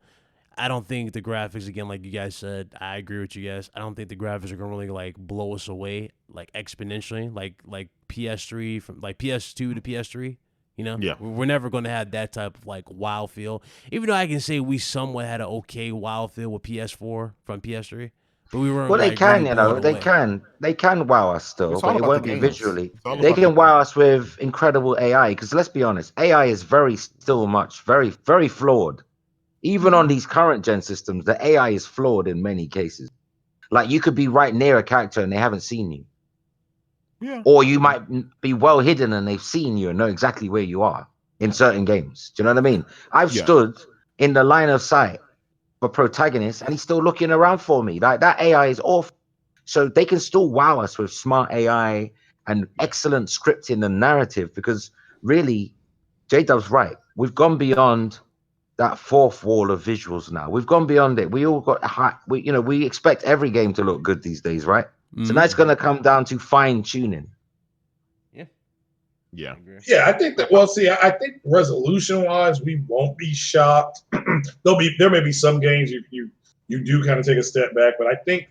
I don't think the graphics, again, like you guys said, I agree with you guys. I don't think the graphics are going to really like blow us away like exponentially, like PS3 from like PS2 to PS3. You know, Yeah. We're never going to have that type of like wow feel. Even though I can say we somewhat had an okay wow feel with PS4 from PS3, but we weren't. Well, they like, can, really you know, blown they away. can wow us still, It's but all it about won't the be games. visually. It's all They about can the wow games. us with incredible AI, because let's be honest, AI is very very flawed. Even on these current gen systems, the AI is flawed in many cases. Like you could be right near a character and they haven't seen you, Yeah. or you might be well hidden and they've seen you and know exactly where you are in certain games. Do you know what I mean? I've Yeah. stood in the line of sight of a protagonist and he's still looking around for me. Like that AI is awful. So they can still wow us with smart AI and excellent scripting and narrative, because really, J-Dub's right. We've gone beyond that fourth wall of visuals now. We've gone beyond it. We all got high, we expect every game to look good these days, right? So now it's going to come down to fine tuning. Yeah. Yeah, I think that. Well, see, I think resolution wise, we won't be shocked. There may be some games you do kind of take a step back, but I think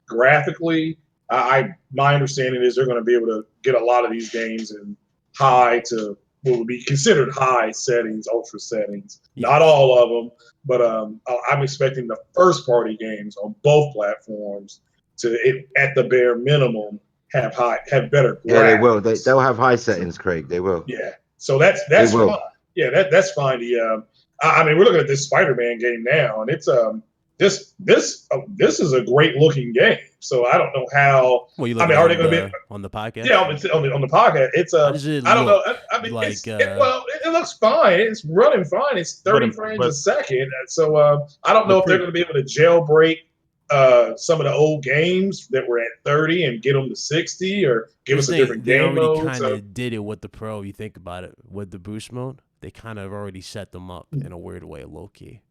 graphically, my understanding is they're going to be able to get a lot of these games in high to what would be considered high settings, ultra settings. Yes. Not all of them, but I'm expecting the first party games on both platforms to, at the bare minimum, have better graphics. Yeah, they will. They'll have high settings, Craig. They will. Yeah, so that's fine. Yeah, that's fine. I mean, we're looking at this Spider-Man game now, and it's this is a great looking game. So I don't know how. Well, you I mean, are they going to be on the podcast? Yeah, on the podcast. It's How does it I don't know. look? I mean, Like, it looks fine. It's running fine. It's 30 frames a second. So I don't know if they're going to be able to jailbreak some of the old games that were at 30 and get them to 60, or give us a different game mode. They already kind of did it with the Pro. You think about it, with the boost mode, they kind of already set them up in a weird way, low key.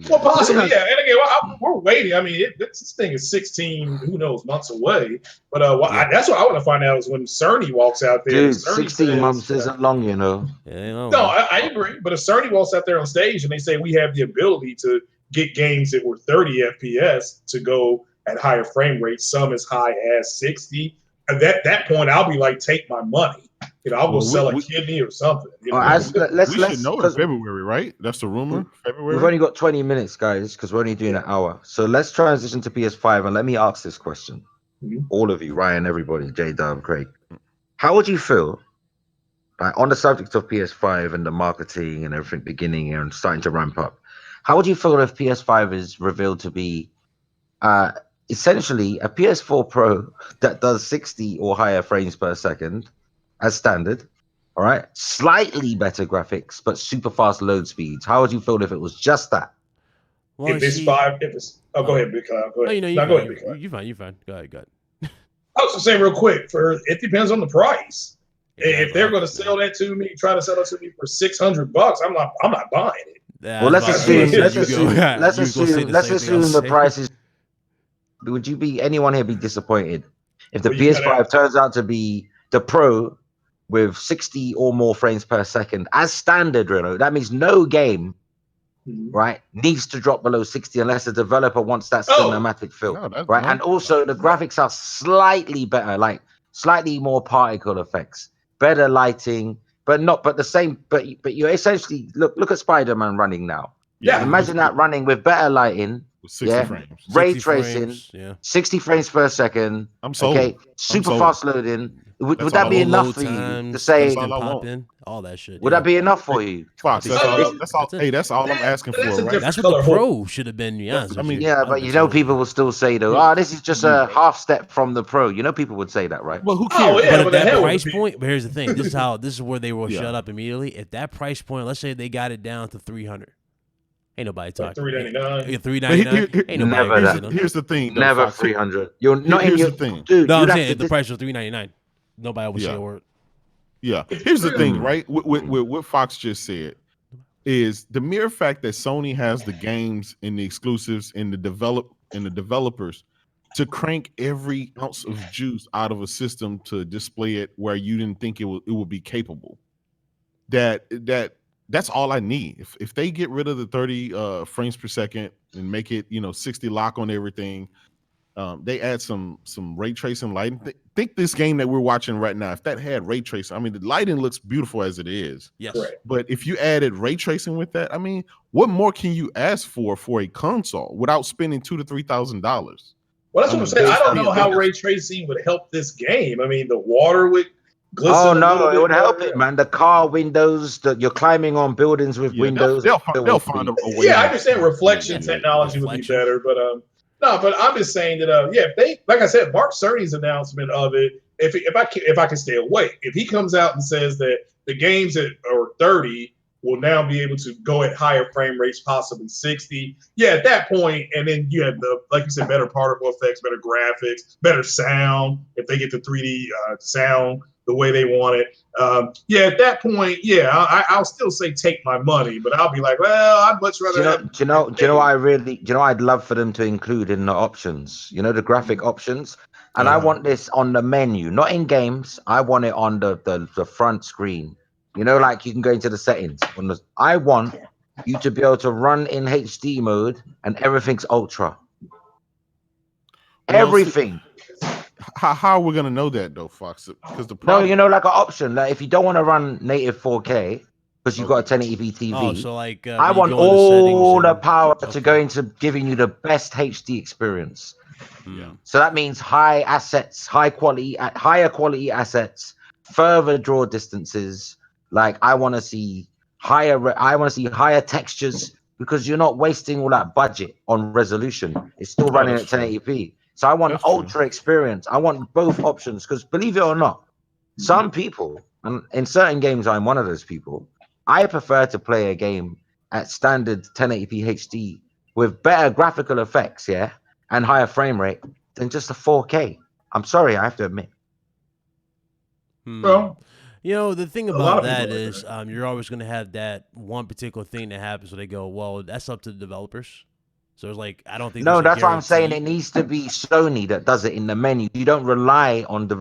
Well, possibly, yeah. And again, we're waiting. I mean, this thing is 16, who knows, months away. But that's what I want to find out is when Cerny walks out there. Dude, 16 months isn't long, you know. Yeah, no, I agree. But if Cerny walks out there on stage and they say we have the ability to get games that were 30 FPS to go at higher frame rates, some as high as 60, at that point, I'll be like, take my money. I'll go sell a kidney or something. We should know in February, right? That's the rumor. February. We've only got 20 minutes, guys, because we're only doing an hour. So let's transition to PS5, and let me ask this question. All of you, Ryan, everybody, J-Dub, Craig. How would you feel on the subject of PS5 and the marketing and everything beginning and starting to ramp up? How would you feel if PS5 is revealed to be essentially a PS4 Pro that does 60 or higher frames per second as standard? All right, slightly better graphics, but super fast load speeds. How would you feel if it was just that? Well, go ahead, Big Cloud. Go ahead. Go ahead. You're fine. Go ahead. I was gonna say real quick, it depends on the price. Exactly. If they're gonna sell that to me, try to sell it to me for $600, I'm not buying it. Well, let's assume the price is. Would anyone here be disappointed if the PS5 turns out to be the Pro with 60 or more frames per second as standard, Renault? That means no game, right, needs to drop below 60 unless the developer wants that cinematic feel, right? And also the graphics are slightly better, like slightly more particle effects, better lighting, but the same. But you essentially look at Spider-Man running now. Yeah, imagine that running with better lighting. 60 frames. Ray tracing, 60 frames per second. I'm sold. Okay, super fast loading. Would that be enough for you to say? All that shit. Would that be enough for you? Fox, that's all. Hey, that's all I'm asking for, right? That's what the Pro should have been. I mean, but people will still say though, this is just a half step from the Pro. People would say that, right? Well, who cares? But at that price point, but here's the thing. This is where they will shut up immediately. At that price point, let's say they got it down to 300. Ain't nobody talking. $399. $399. Ain't nobody talking. Here's the thing. Never 300. You're not in your thing. Dude, no, I'm saying if the price was $399, nobody would say a word. Yeah. Here's the thing, right? With what Fox just said is the mere fact that Sony has the games and the exclusives and the developers to crank every ounce of juice out of a system to display it where you didn't think it would be capable. That's all I need. If they get rid of the 30 frames per second and make it 60 lock on everything, they add some ray tracing lighting. Think this game that we're watching right now, if that had ray tracing, I mean, the lighting looks beautiful as it is. Yes. Correct. But if you added ray tracing with that, I mean, what more can you ask for a console without spending $2,000 to $3,000? Well, that's what I'm saying. I don't know how ray tracing would help this game. I mean, the water would glisten. Oh a little no, bit it would help better. it, man. The car windows that you're climbing on buildings with windows. They'll find a way. Yeah, I understand reflection technology would be better, but no, but I'm just saying that if they, like I said, Mark Cerny's announcement of it, if I can stay awake, if he comes out and says that the games that are 30 will now be able to go at higher frame rates, possibly 60. Yeah, at that point, and then you have the, like you said, better particle effects, better graphics, better sound. If they get the 3D sound the way they want it, yeah, at that point, yeah, I'll still say take my money, but I'll be like, well, I'd much rather. Do you know I'd love for them to include in the options. You know, the graphic options. And I want this on the menu, not in games. I want it on the front screen. You know, like you can go into the settings. I want you to be able to run in HD mode and everything's ultra. Everything. How are we gonna know that though, Fox? Because like an option. Like if you don't want to run native 4K because you've got a 1080p TV. Oh, so like I want all the power to go into giving you the best HD experience. Yeah. So that means high assets, higher quality assets, further draw distances. Like I want to see higher textures because you're not wasting all that budget on resolution. It's still running at 1080p. So I want ultra experience. I want both options because believe it or not, some people, and in certain games, I'm one of those people. I prefer to play a game at standard 1080p HD with better graphical effects, yeah, and higher frame rate than just a 4K. I'm sorry, I have to admit. Well, you know, the thing about that is you're always going to have that one particular thing that happens where they go, well, that's up to the developers. So it's like, I don't think. No, that's why I'm saying it needs to be Sony that does it in the menu. You don't rely on the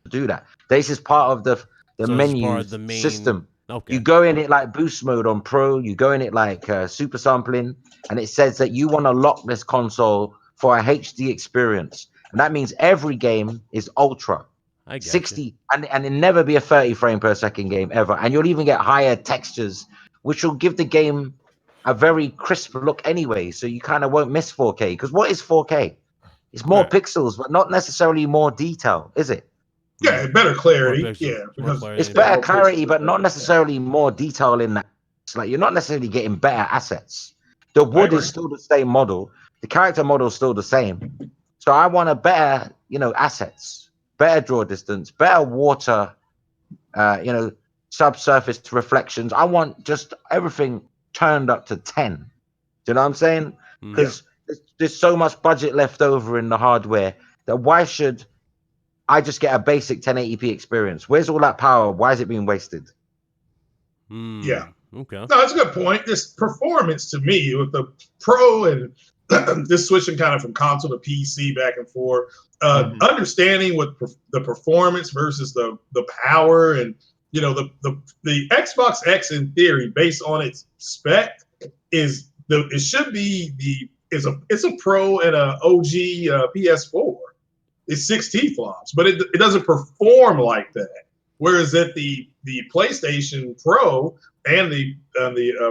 to do that. This is part of the menu part of the main system. Okay. You go in it like boost mode on Pro. You go in it like super sampling, and it says that you want to lock this console for a HD experience, and that means every game is ultra. 60 and it never be a 30 frame per second game ever, and you'll even get higher textures, which will give the game a very crisp look anyway, so you kind of won't miss 4K. Because what is 4K? It's more pixels, but not necessarily more detail, is it? Yeah, better clarity. Yeah, because it's better clarity, but not necessarily more detail in that. It's like you're not necessarily getting better assets. The wood is still the same model. The character model is still the same. So I want a better, assets, better draw distance, better water, subsurface reflections. I want just everything turned up to 10. Do you know what I'm saying? Because there's so much budget left over in the hardware that why should I just get a basic 1080p experience? Where's all that power? Why is it being wasted? Yeah. Okay. No, that's a good point. This performance to me with the Pro and this switching kind of from console to PC back and forth, understanding what the performance versus the power and the Xbox X in theory, based on its spec, it's a Pro and a OG PS4. It's 6 T-flops, but it doesn't perform like that. Whereas at the PlayStation Pro and the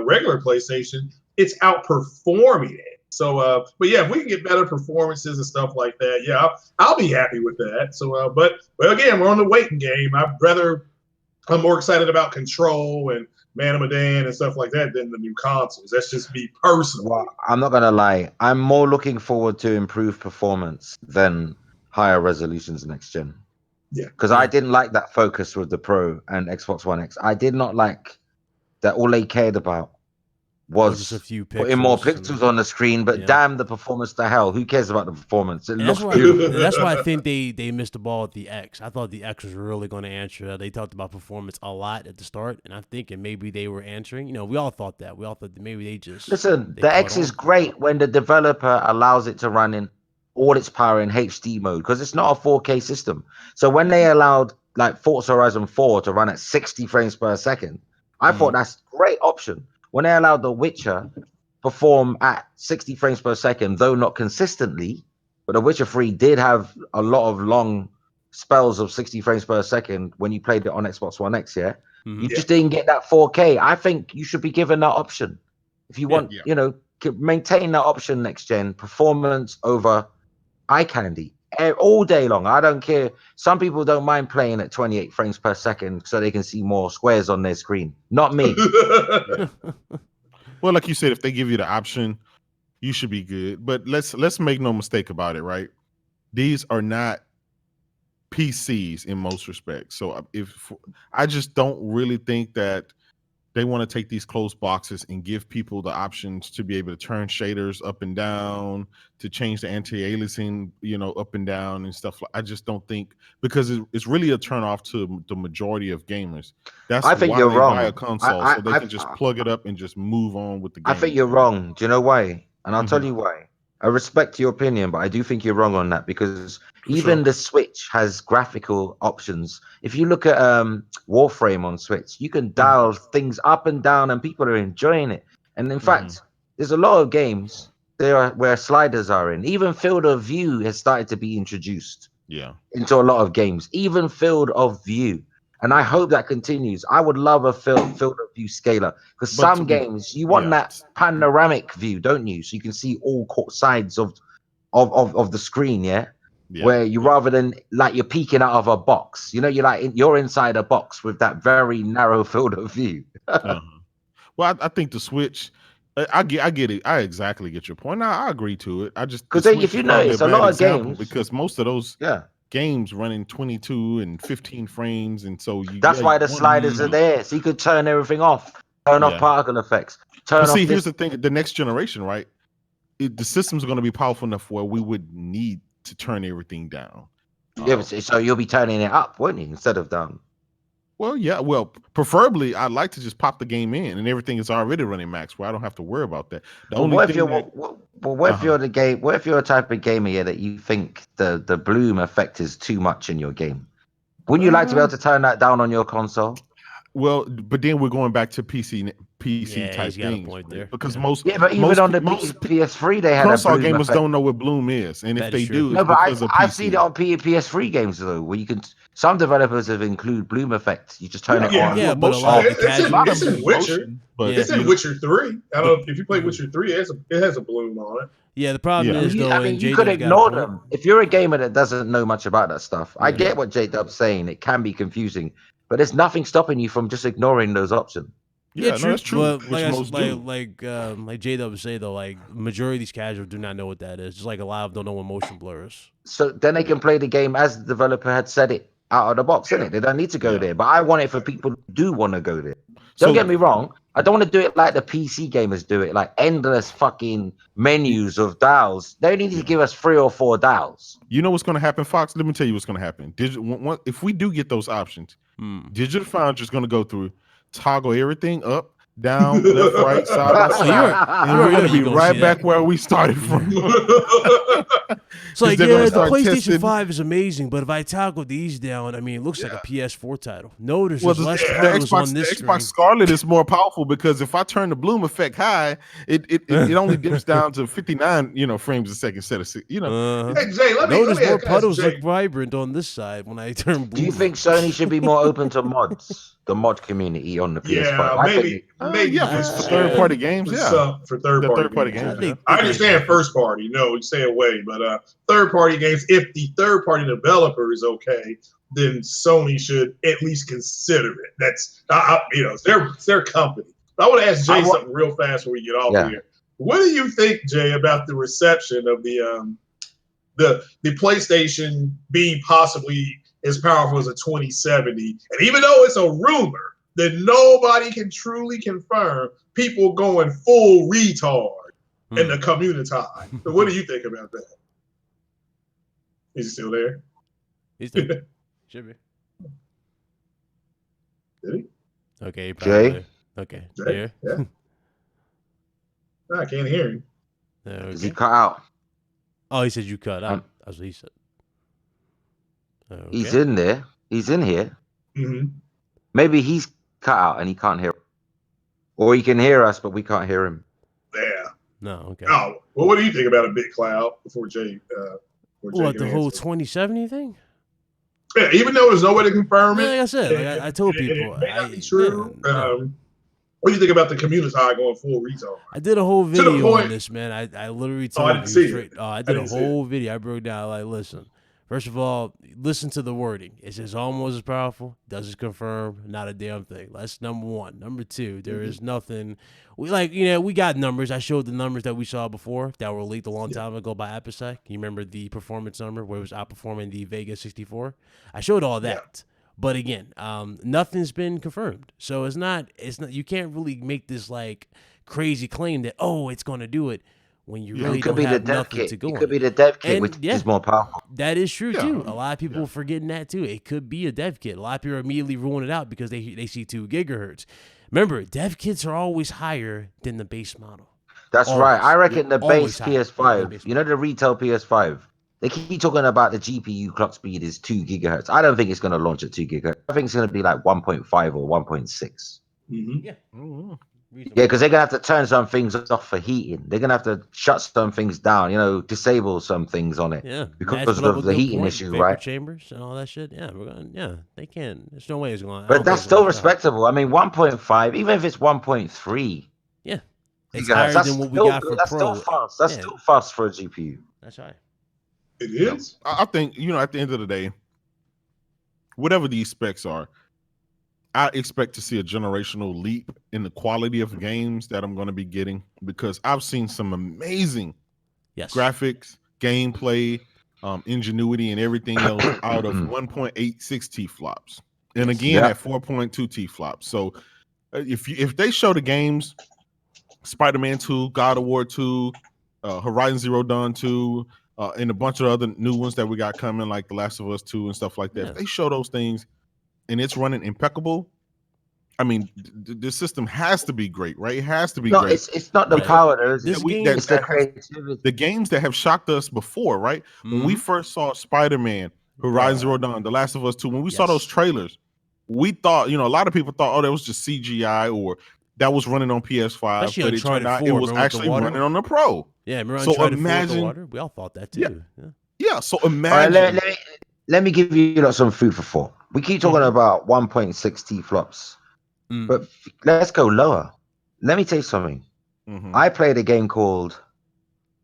regular PlayStation, it's outperforming it. So, but yeah, if we can get better performances and stuff like that, yeah, I'll be happy with that. So, but again, we're on the waiting game. I'm more excited about Control and Man of Medan and stuff like that than the new consoles. That's just me personally. Well, I'm not gonna lie. I'm more looking forward to improved performance than higher resolutions next gen. Yeah, because I didn't like that focus with the Pro and Xbox One X. I did not like that. All they cared about was just a few putting more pixels on the screen. But damn the performance to hell. Who cares about the performance? It looks beautiful. That's why I think they missed the ball with the X. I thought the X was really going to answer. They talked about performance a lot at the start, and I'm thinking maybe they were answering. We all thought that. We all thought that maybe they just listen. The X is great when the developer allows it to run in all its power in HD mode because it's not a 4K system. So when they allowed like Forza Horizon 4 to run at 60 frames per second, I thought that's a great option. When they allowed The Witcher perform at 60 frames per second, though not consistently, but The Witcher 3 did have a lot of long spells of 60 frames per second when you played it on Xbox One X, yeah? You just didn't get that 4K. I think you should be given that option. If you want, you know, maintain that option next gen, performance over eye candy all day long. I don't care. Some people don't mind playing at 28 frames per second so they can see more squares on their screen. Not me. Well, like you said, if they give you the option, you should be good. But let's make no mistake about it, right? These are not PCs in most respects. So if I just don't really think that they want to take these closed boxes and give people the options to be able to turn shaders up and down, to change the anti-aliasing, you know, up and down and stuff. I just don't think, because it's really a turn off to the majority of gamers. That's I think why you're they wrong. buy a console, so they can just plug it up and just move on with the game. I think you're wrong. Do you know why? And I'll tell you why. I respect your opinion, but I do think you're wrong on that because even the Switch has graphical options. If you look at Warframe on Switch, you can dial things up and down, and people are enjoying it. And in fact, there's a lot of games there where sliders are in. Even field of view has started to be introduced into a lot of games. Even field of view. And I hope that continues. I would love a field of view scaler because some games you want that panoramic view, don't you? So you can see all sides of the screen, where you rather than like you're peeking out of a box. You know, you're inside a box with that very narrow field of view. Well, I think the Switch. I get it. I exactly get your point. Now I agree to it. I just because if you notice, a lot of games because most of those games running 22 and 15 frames, and so that's why the sliders are there, so you could turn everything off, turn off particle effects, turn off. Here's the thing: the next generation, right? The systems are going to be powerful enough where we would need to turn everything down. So you'll be turning it up, won't you, instead of down? Well, yeah. Well, preferably, I'd like to just pop the game in and everything is already running max, where I don't have to worry about that. What if you're the game? What if you're a type of gamer that you think the bloom effect is too much in your game? Wouldn't you like to be able to turn that down on your console? Well, but then we're going back to PC type things, because most but even on the PS3 they had console a bloom gamers effect. don't know what bloom is, and if they do, no, but I've seen it on PS3 games though, where you can. Some developers have included bloom effect. You just turn it on. Yeah, but a lot of it's in Witcher. It's in Witcher 3. I don't know if you play Witcher 3. It has a bloom on it. Yeah, the problem is though. I mean, you could ignore them if you're a gamer that doesn't know much about that stuff. I get what J-Dub's saying. It can be confusing, but there's nothing stopping you from just ignoring those options. Yeah, true. No, that's true. But like J-Dub would say though, like majority of these casuals do not know what that is. Just like a lot of them don't know what motion blur is. So then they can play the game as the developer had said it out of the box, innit? They don't need to go there. But I want it for people who do want to go there. Don't get me wrong. I don't want to do it like the PC gamers do it, like endless fucking menus of dials. They need to give us 3 or 4 dials. You know what's going to happen, Fox? Let me tell you what's going to happen. If we do get those options, Digital Foundry is going to go through, toggle everything up, down, left, right, side by side, and we're going to be right back where we started from. It's like, the PlayStation 5 is amazing, but if I toggle these down, I mean, it looks like a PS4 title. No, there's less titles on this screen. Xbox Scarlett is more powerful because if I turn the bloom effect high, it only dips down to 59, frames a second instead of 6. Hey, Jay, notice more puddles look vibrant on this side when I turn blue. Do you think Sony should be more open to mods, the mod community on the PS5? Maybe for third-party games, for third-party games. I understand first party, you stay away, but third-party games, if the third-party developer is okay, then Sony should at least consider it. That's it's their company. But I want to ask Jay something real fast before we get off here. What do you think, Jay, about the reception of the PlayStation being possibly as powerful as a 2070? And even though it's a rumor that nobody can truly confirm, people going full retard in the community. So what do you think about that? Is he still there? He's still there. Should be. Did he? Okay, Jay? Okay. Jay? Yeah. No, I can't hear him. Okay. Is he cut out? Oh, he said you cut out. Um, That's what he said. Okay. He's in there. He's in here. Mm-hmm. Maybe he's cut out and he can't hear, or he can hear us, but we can't hear him. Yeah. No, okay. Oh, well, what do you think about a big cloud before Jay? What, the whole 2070 thing? Yeah, even though there's no way to confirm it. Like I said, like I told people, it may not be true. Yeah. What do you think about the community going full retail? I did a whole video on this, man. I literally told I didn't see straight. it. I did a whole video. I broke down like, listen. First of all, listen to the wording. It says almost as powerful. Does it confirm? Not a damn thing. That's number one. Number two, there is nothing. We got numbers. I showed the numbers that we saw before that were leaked a long time ago by Apposec. You remember the performance number where it was outperforming the Vega 64? I showed all that. But again, nothing's been confirmed. So it's not. You can't really make this like crazy claim that it's going to do it. When you really don't have nothing to go on. It could be the dev kit, which is more powerful. That is true, too. A lot of people forgetting that, too. It could be a dev kit. A lot of people are immediately ruling it out because they see 2 gigahertz. Remember, dev kits are always higher than the base model. That's always. Right. I reckon the Always base PS5, the retail PS5, they keep talking about the GPU clock speed is 2 gigahertz. I don't think it's going to launch at 2 gigahertz. I think it's going to be like 1.5 or 1.6. Mm-hmm. Yeah. Mm-hmm. Yeah, because they're going to have to turn some things off for heating. They're going to have to shut some things down, disable some things on it. Yeah. Because of the heating issue, vapor right? chambers and all that shit. Yeah, they can't. There's no way it's going to. But that's still respectable. I mean, 1.5, even if it's 1.3. Yeah. It's higher than what we got for that's Pro. Still fast. That's still fast for a GPU. That's right. It is. I think, at the end of the day, whatever these specs are, I expect to see a generational leap in the quality of games that I'm going to be getting because I've seen some amazing graphics, gameplay, ingenuity, and everything else out of 1.86 T flops, and again at 4.2 T flops. So if they show the games, Spider-Man 2, God of War 2, Horizon Zero Dawn 2, and a bunch of other new ones that we got coming, like The Last of Us 2 and stuff like that. If they show those things and it's running impeccable, I mean, the system has to be great, right? It has to be great. It's not the power. It's the creativity. The games that have shocked us before, right? Mm-hmm. When we first saw Spider-Man, Horizon Zero Dawn, The Last of Us 2, when we saw those trailers, we thought, a lot of people thought, that was just CGI or that was running on PS5, especially but it turned out it was actually running on the Pro. Yeah, remember so imagine water? We all thought that too. Yeah. So imagine. Right, let me give you some food for thought. We keep talking about 1.6 T flops, but let's go lower. Let me tell you something. I played a game called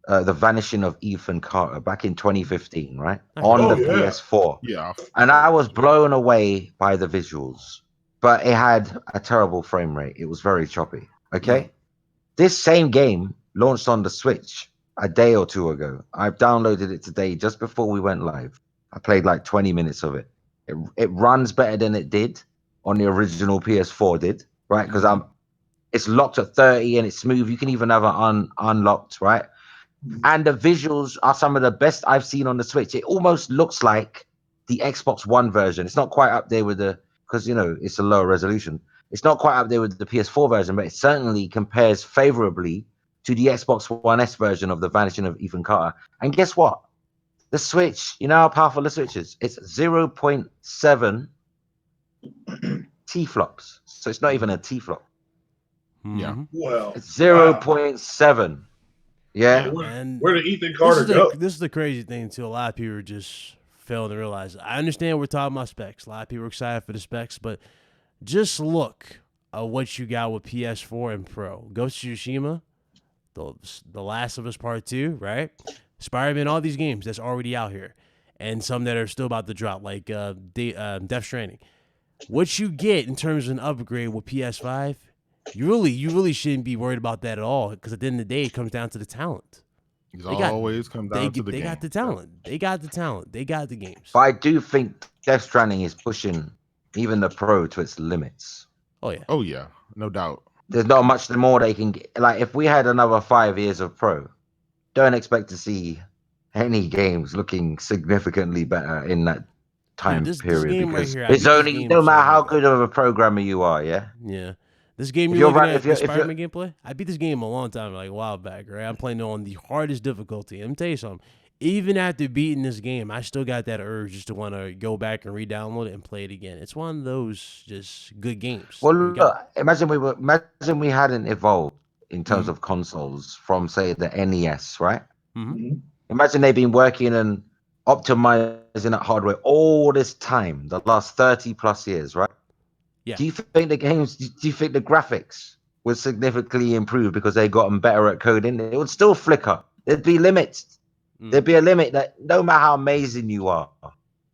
The Vanishing of Ethan Carter back in 2015, right? On the PS4. Yeah. And I was blown away by the visuals, but it had a terrible frame rate. It was very choppy. Okay. This same game launched on the Switch a day or two ago. I've downloaded it today just before we went live. I played like 20 minutes of it. It runs better than it did on the original PS4 did, right? Because it's locked at 30 and it's smooth. You can even have it unlocked, right? And the visuals are some of the best I've seen on the Switch. It almost looks like the Xbox One version. It's not quite up there with because it's a lower resolution. It's not quite up there with the PS4 version, but it certainly compares favorably to the Xbox One S version of The Vanishing of Ethan Carter. And guess what? The Switch, you know how powerful the Switch is? It's 0.7 T flops. So it's not even a T flop. Yeah. Well, it's 0.7. Yeah. Where did Ethan Carter go? This is the crazy thing, too. A lot of people are just failing to realize. I understand we're talking about specs. A lot of people are excited for the specs, but just look at what you got with PS4 and Pro. Ghost of Tsushima, The Last of Us Part 2, right? Spider-Man, all these games that's already out here. And some that are still about to drop, like Death Stranding. What you get in terms of an upgrade with PS5, you really shouldn't be worried about that at all, because at the end of the day, it comes down to the talent. It always comes down to the game. They got the talent. They got the talent. They got the games. But I do think Death Stranding is pushing even the Pro to its limits. Oh, yeah. Oh, yeah. No doubt. There's not much more they can get. Like, if we had another 5 years of Pro, don't expect to see any games looking significantly better in that time period. Because it's only, no matter how good of a programmer you are, yeah? Yeah. This game you're looking at, the Spider-Man gameplay, I beat this game a long time, like a while back, right? I'm playing it on the hardest difficulty. Let me tell you something. even after beating this game, I still got that urge just to want to go back and re-download it and play it again. It's one of those just good games. Well, We look, got. imagine we hadn't evolved in terms Mhm. of consoles from, say, the NES, right? Mhm. Mhm. Imagine they've been working and optimizing that hardware all this time, the last 30 plus years, right? Yeah. Do you think the games, do you think the graphics would significantly improve because they gotten better at coding? It would still flicker. There'd be limits. There'd be a limit that no matter how amazing you are.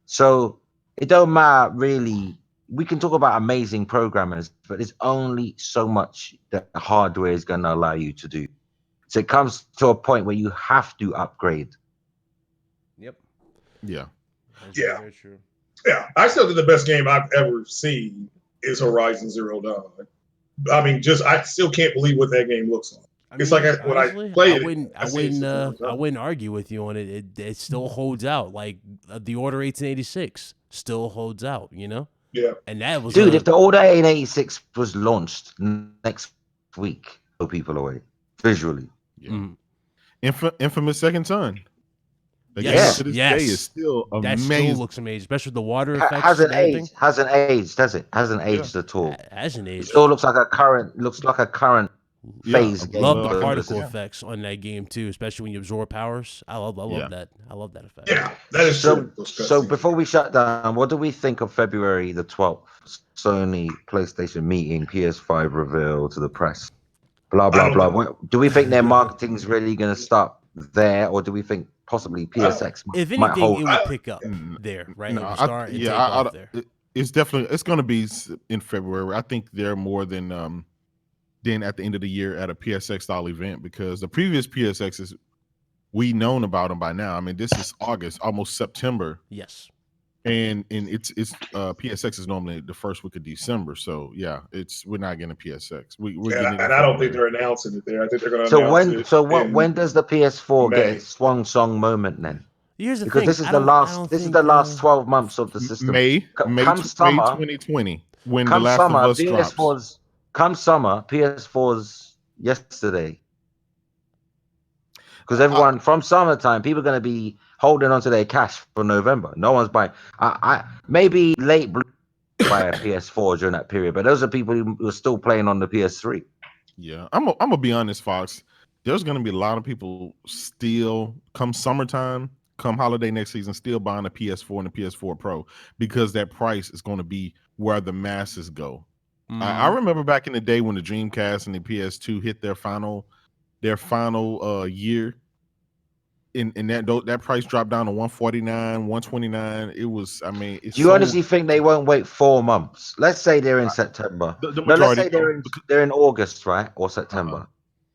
So it don't matter really. We can talk about amazing programmers, but there's only so much that the hardware is going to allow you to do. So it comes to a point where you have to upgrade. Yep. Yeah. That's Yeah. very true. Yeah, I still think the best game I've ever seen is Horizon Zero Dawn. I mean, I still can't believe what that game looks like. I It's mean, like when I honestly, played it, I see it's wouldn't, a different I time. wouldn't argue with you on it. It still holds out. Like the Order 1886 still holds out. You know. Yeah. And that was Dude, if the Order 1886 was launched next week, blow people away visually. Yeah. Infamous Second Son. The game Yes, to this yes. day is still that still amazing. looks amazing, especially with the water effects Hasn't and everything. aged, hasn't aged, does it? Hasn't aged at all. Hasn't It aged. still looks like a current phase I game. Love the like particle yeah. effects on that game too, especially when you absorb powers. I love Yeah. that. I love that effect. Yeah, that is true. So before we shut down, what do we think of February the 12th? Sony PlayStation meeting, PS5 reveal to the press. Blah blah blah. Do we think their marketing's really going to stop there, or do we think possibly PSX If might anything, hold? it would pick up Mm, there, right? No, It would start and take off there. It's definitely going to be in February. I think they're more than at the end of the year at a PSX style event, because the previous PSXs we known about them by now. I mean, this is August, almost September. Yes. And it's PSX is normally the first week of December, so yeah, we're not getting a PSX. We're getting it. And I don't think they're announcing it there. I think they're going to So announce it. when does the PS4 May. get its swung song moment then? Here's the Because thing. this is the last 12 months of the system. May Come summer 2020 when The come Last summer, of Us drops. PS4's yesterday. Because everyone from summertime, people are going to be holding on to their cash for November. No one's buying. I maybe late buy a PS4 during that period, but those are people who are still playing on the PS3. Yeah, I'm gonna be honest, Fox. There's gonna be a lot of people still come summertime, come holiday next season, still buying a PS4 and a PS4 Pro, because that price is going to be where the masses go. I remember back in the day when the Dreamcast and the PS2 hit their final year, in that price dropped down to 149, 129. It was, I mean, it's Do you honestly think they won't wait 4 months? Let's say they're in September. The No, let's majority, say they're in August, right? Or September.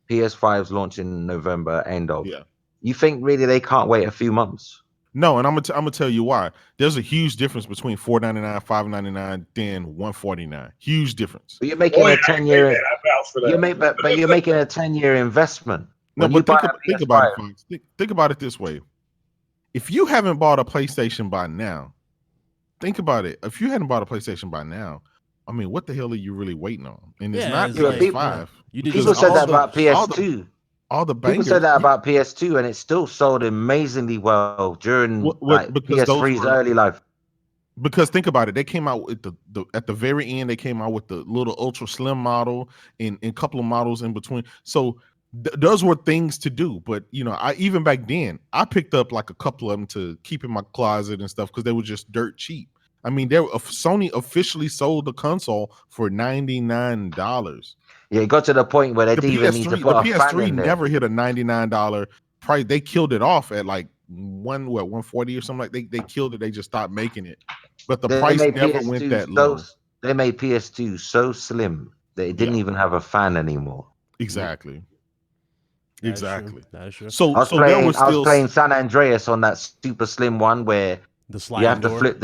PS5's launching November, end of. Yeah. You think really they can't wait a few months? No, and I'm gonna tell you why. There's a huge difference between $499, $599, then $149. Huge difference. But you're making a 10-year. I vouch for that. But you're making a 10-year investment. No, When but you think about it, folks. Think about it this way. If you haven't bought a PlayStation by now, think about it. If you hadn't bought a PlayStation by now, I mean, what the hell are you really waiting on? And it's not PS5. People said that about PS2. All the bangers. People said that about PS2, and it still sold amazingly well during PS3's early life. Because think about it, they came out with the at the very end. They came out with the little ultra slim model and a couple of models in between. So those were things to do. But I even back then I picked up like a couple of them to keep in my closet and stuff because they were just dirt cheap. I mean, Sony officially sold the console for $99. Yeah, it got to the point where they didn't even need to put a fan in there. Never hit a $99 price. They killed it off at like 140 or something. Like they killed it. They just stopped making it. But the price never went that low. They made PS2 so slim that it didn't even have a fan anymore. Exactly. Exactly. That is true. So I was playing San Andreas on that super slim one where you have to flip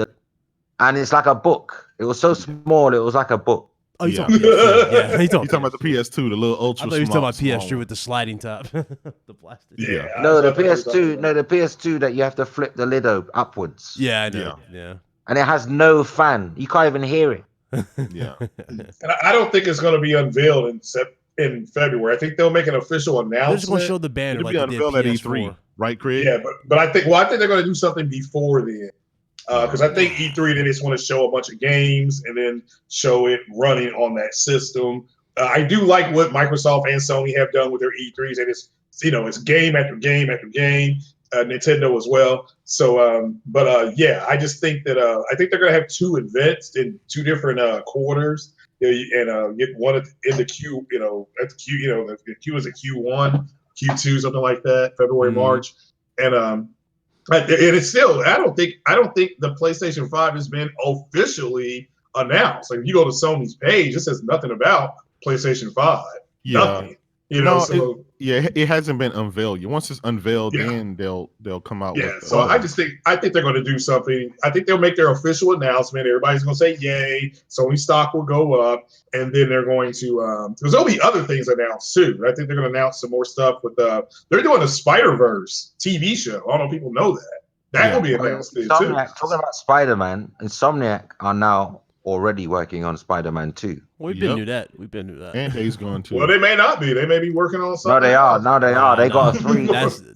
and it's like a book. It was so small, it was like a book. Oh, you're talking about the PS2, the little ultra. I thought you were talking about PS3 with the sliding top, the plastic. Yeah. No, the PS2 that you have to flip the lid upwards. Yeah, I know. Yeah. And it has no fan. You can't even hear it. Yeah. And I don't think it's going to be unveiled in February. I think they'll make an official announcement. They're just gonna show the banner It'll like be they did unveiled at PS4. E3, right, Craig? Yeah, but I think they're going to do something before then. Because I think E3 they just want to show a bunch of games and then show it running on that system. I do like what Microsoft and Sony have done with their E3s, and it's game after game after game. Nintendo as well. So, yeah, I just think that I think they're going to have 2 events in 2 different quarters, and get one in the Q. At the Q. The Q is a Q1, Q2, something like that, February, March, and it's still. I don't think the PlayStation 5 has been officially announced. Like, if you go to Sony's page, it says nothing about PlayStation 5. Yeah. Nothing. It hasn't been unveiled yet. Once it's unveiled, then they'll come out. Yeah, with so I think they're going to do something. I think they'll make their official announcement. Everybody's going to say yay. Sony stock will go up, and then they're going to because there'll be other things announced too. I think they're going to announce some more stuff with they're doing a Spider-Verse TV show. I don't know if people know that. That will be announced too. Talking about Spider-Man, Insomniac are now already working on Spider-Man 2. We've been through that. And Days Gone too. Well, they may not be. They may be working on something. No, they are. They got a 3.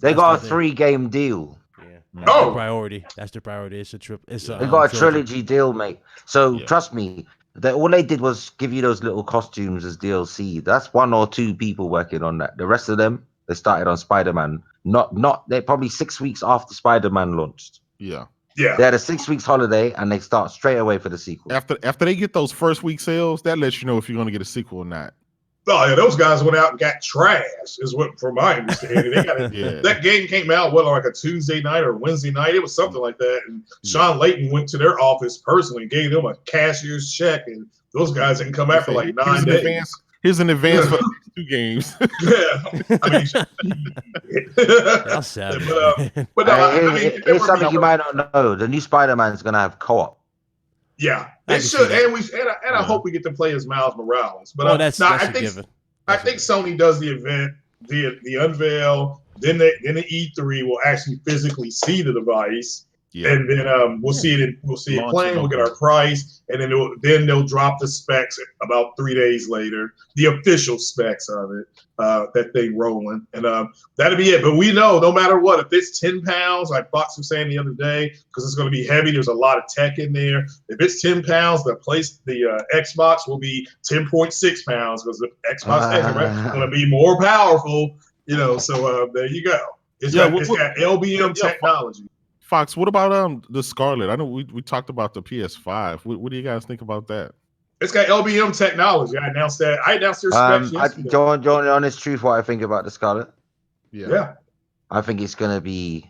They got a 3-game deal. Yeah. That's the priority. That's the priority. It's a trip. They got a trilogy deal, mate. So trust me, all they did was give you those little costumes as DLC. That's 1 or 2 people working on that. The rest of them, they started on Spider-Man. They're probably 6 weeks after Spider-Man launched. Yeah. Yeah. They had a 6 weeks holiday and they start straight away for the sequel. After they get those first week sales, that lets you know if you're going to get a sequel or not. Oh yeah, those guys went out and got trash. Is what, from my understanding, they got that game came out like a Tuesday night or Wednesday night. It was something like that. And Sean Layton went to their office personally and gave them a cashier's check, and those guys didn't come out for like 9 days. Here's an advance for the next 2 games. Yeah, I mean, that's sad. But no, it's something you might not know. The new Spider-Man is going to have co-op. Yeah, it should, and I hope we get to play as Miles Morales. But that's I think Sony does the event, the unveil, then the E3 will actually physically see the device. Yeah. And then we'll see it playing. We'll get our price, and then they'll drop the specs about 3 days later, the official specs of it that they rolling, and that'll be it. But we know no matter what, if it's 10 pounds, like Fox was saying the other day, because it's going to be heavy. There's a lot of tech in there. If it's 10 pounds, the Xbox will be 10.6 pounds because the Xbox X is going to be more powerful. So there you go. It's got LBM technology. Fox, what about the Scarlett? I know we talked about the PS5. What do you guys think about that? It's got LBM technology. I announced their specs yesterday. John, honest truth, what I think about the Scarlett? Yeah. I think it's going to be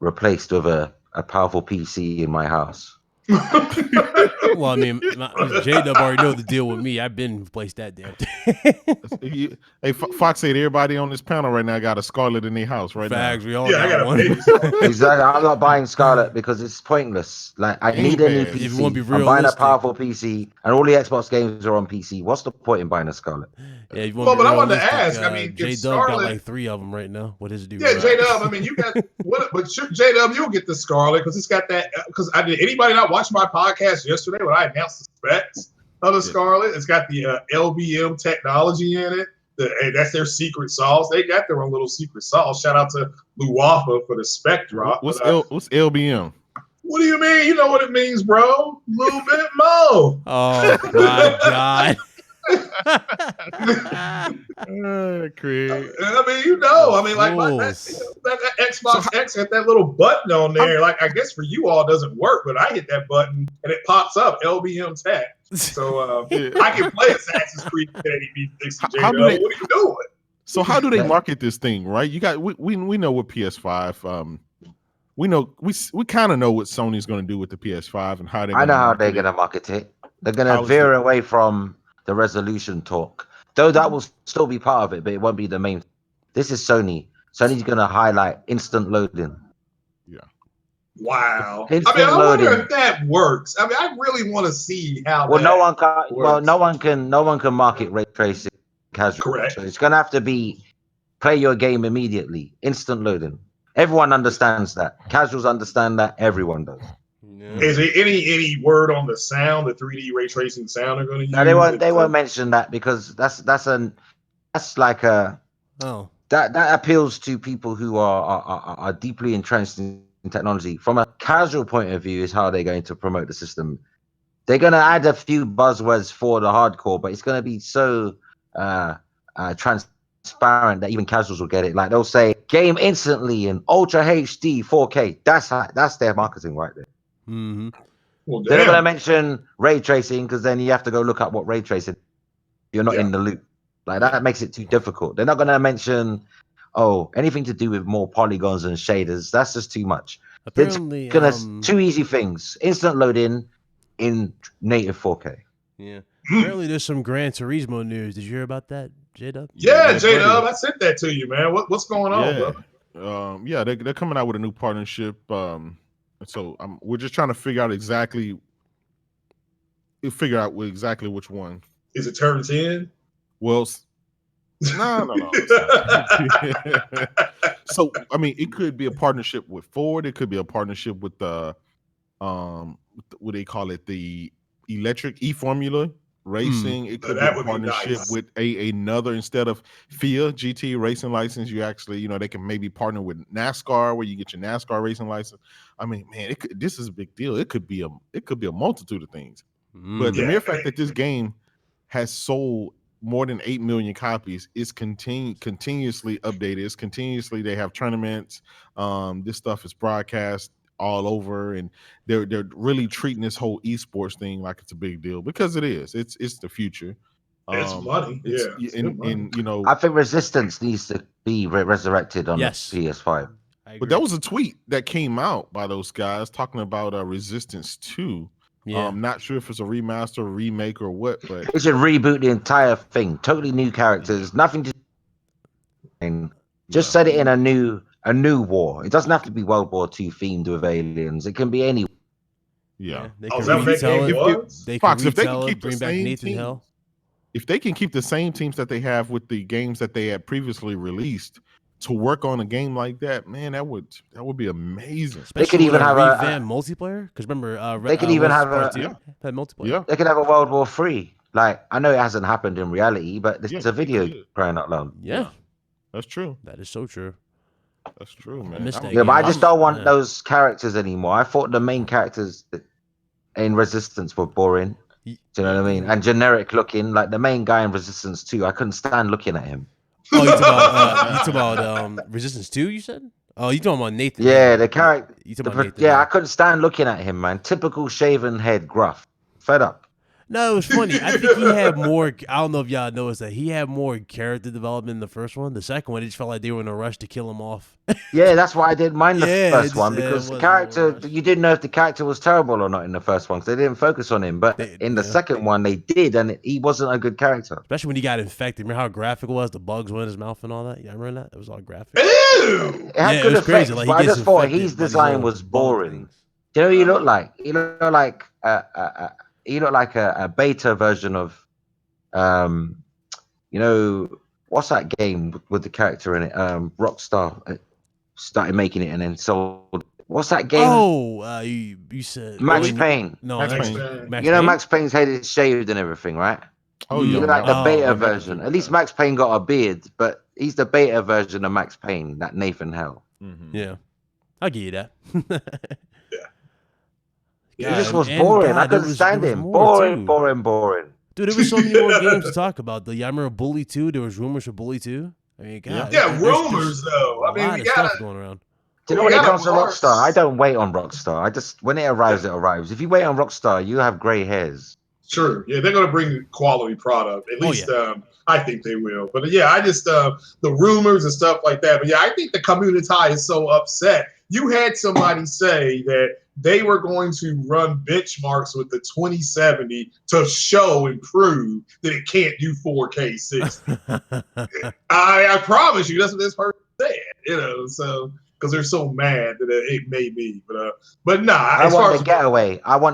replaced with a powerful PC in my house. Well, I mean, J-Dub already know the deal with me. I've been replaced that damn thing. Hey, Fox said everybody on this panel right now got a Scarlett in their house right now. We all got one. Exactly. I'm not buying Scarlett because it's pointless. Like, I need a new PC. I'm buying a powerful PC, and all the Xbox games are on PC. What's the point in buying a Scarlett? Yeah, but I wanted to ask. I mean, J-Dub got like 3 of them right now. What is it? Yeah, J-Dub. I mean, you got what? But J-Dub, you'll get the Scarlett because it's got that. Because did anybody not watch my podcast yesterday when I announced the specs of the Scarlett? It's got the LBM technology in it. That's their secret sauce. They got their own little secret sauce. Shout out to Luwafa for the spec drop. What's LBM? What do you mean? You know what it means, bro. A little bit more. Oh my God. Craig. I mean, that Xbox X had that little button on there. Like, I guess for you all it doesn't work, but I hit that button and it pops up LBM tech. So I can play Assassin's Creed 1080p. What are you doing? So how do they market this thing, right? You got we know what PS5. We kind of know what Sony's going to do with the PS5 and how they. I know how they're going to market it. They're going to veer away from the resolution talk, though that will still be part of it, but it won't be the main. This is Sony. Sony's going to highlight instant loading. Yeah. Wow. I wonder if that works. I mean, I really want to see how. Well, no one can market ray tracing casual. Correct. So it's going to have to be play your game immediately, instant loading. Everyone understands that. Casuals understand that. Everyone does. Yeah. Is there any word on the sound, the 3D ray tracing sound they're going to use? No, they won't mention that because that's like a Oh. that appeals to people who are deeply entrenched in technology. From a casual point of view, is how they're going to promote the system. They're going to add a few buzzwords for the hardcore, but it's going to be so transparent that even casuals will get it. Like they'll say game instantly in Ultra HD 4K. That's their marketing right there. Mm-hmm. Well, They're not going to damn. mention ray tracing because then you have to go look up what ray tracing. You're not in the loop. Like that makes it too difficult. They're not going to mention anything to do with more polygons and shaders. That's just too much. Apparently, Two easy things: instant loading in native 4K. Yeah. Apparently, there's some Gran Turismo news. Did you hear about that, J-Dub? Yeah, J-Dub, I sent that to you, man. What's going on, brother? Yeah, they're coming out with a new partnership. So we're just trying to figure out exactly which one. Is it turn 10? Well, no. So I mean, it could be a partnership with Ford. It could be a partnership with the what they call it, the electric e-formula racing. It could be a partnership with another, instead of FIA GT racing license, you actually, they can maybe partner with NASCAR where you get your NASCAR racing license. I mean, man, this is a big deal. It could be a multitude of things. But the mere fact that this game has sold more than 8 million copies, is continuously updated. It's continuously, they have tournaments. This stuff is broadcast all over, and they're really treating this whole esports thing like it's a big deal, because it is. It's the future. It's money. And I think Resistance needs to be resurrected on the PS5. But that was a tweet that came out by those guys talking about Resistance 2. Yeah. Not sure if it's a remaster, remake, or what, but they should reboot the entire thing. Totally new characters, nothing to just set it in a new war. It doesn't have to be World War II themed with aliens. It can be any. Yeah. They can retell it. They can retell it. Bring back Nathan Hill. If they can keep the same teams that they have with the games that they had previously released to work on a game like that, man, that would be amazing. Especially they could even have a revamped multiplayer. Because remember, they could even have that multiplayer. Yeah. They could have a World War III. Like, I know it hasn't happened in reality, but it's a video crying out loud. Yeah, that's true. That is so true. That's true, man. I missed that yeah, but I just don't want those characters anymore. I thought the main characters in Resistance were boring. Do you know what I mean? And generic looking. Like the main guy in Resistance 2, I couldn't stand looking at him. Oh, you talking about Resistance 2, you said? Oh, you talking about Nathan? Yeah, the character. You talking about Nathan? Yeah, I couldn't stand looking at him, man. Typical shaven head, gruff, fed up. No, it was funny. I think he had more. I don't know if y'all noticed that he had more character development in the first one. The second one, it just felt like they were in a rush to kill him off. Yeah, that's why I didn't mind the first one, because the character, you didn't know if the character was terrible or not in the first one, because they didn't focus on him. But in the second one, they did, and he wasn't a good character. Especially when he got infected. Remember how graphic it was? The bugs went in his mouth and all that. Yeah, remember that? It was all graphic. It had good effects, but I just thought his design was boring. Do you know what he looked like? He looked like he looked like a beta version of, what's that game with the character in it? Rockstar started making it and then sold. What's that game? Oh, you said Max Payne. No, Max Payne. Max Payne's head is shaved and everything, right? Oh, you yeah. like the beta version. At least Max Payne got a beard, but he's the beta version of Max Payne, that Nathan Hell. Mm-hmm. Yeah, I'll give you that. He just was boring. I couldn't stand him. Boring. Dude, there was so many more games to talk about. I remember Bully 2. There was rumors for Bully 2. I mean, God. Yeah, rumors, though. I mean, we got stuff going around. Do you know when it comes to Rockstar? I don't wait on Rockstar. When it arrives, it arrives. If you wait on Rockstar, you have gray hairs. Sure. Yeah, they're going to bring quality product. At least I think they will. But yeah, I just, the rumors and stuff like that. But yeah, I think the community is so upset. You had somebody say that they were going to run benchmarks with the 2070 to show and prove that it can't do 4K 60. I promise you, that's what this person said, so because they're so mad that it may be. But nah. I want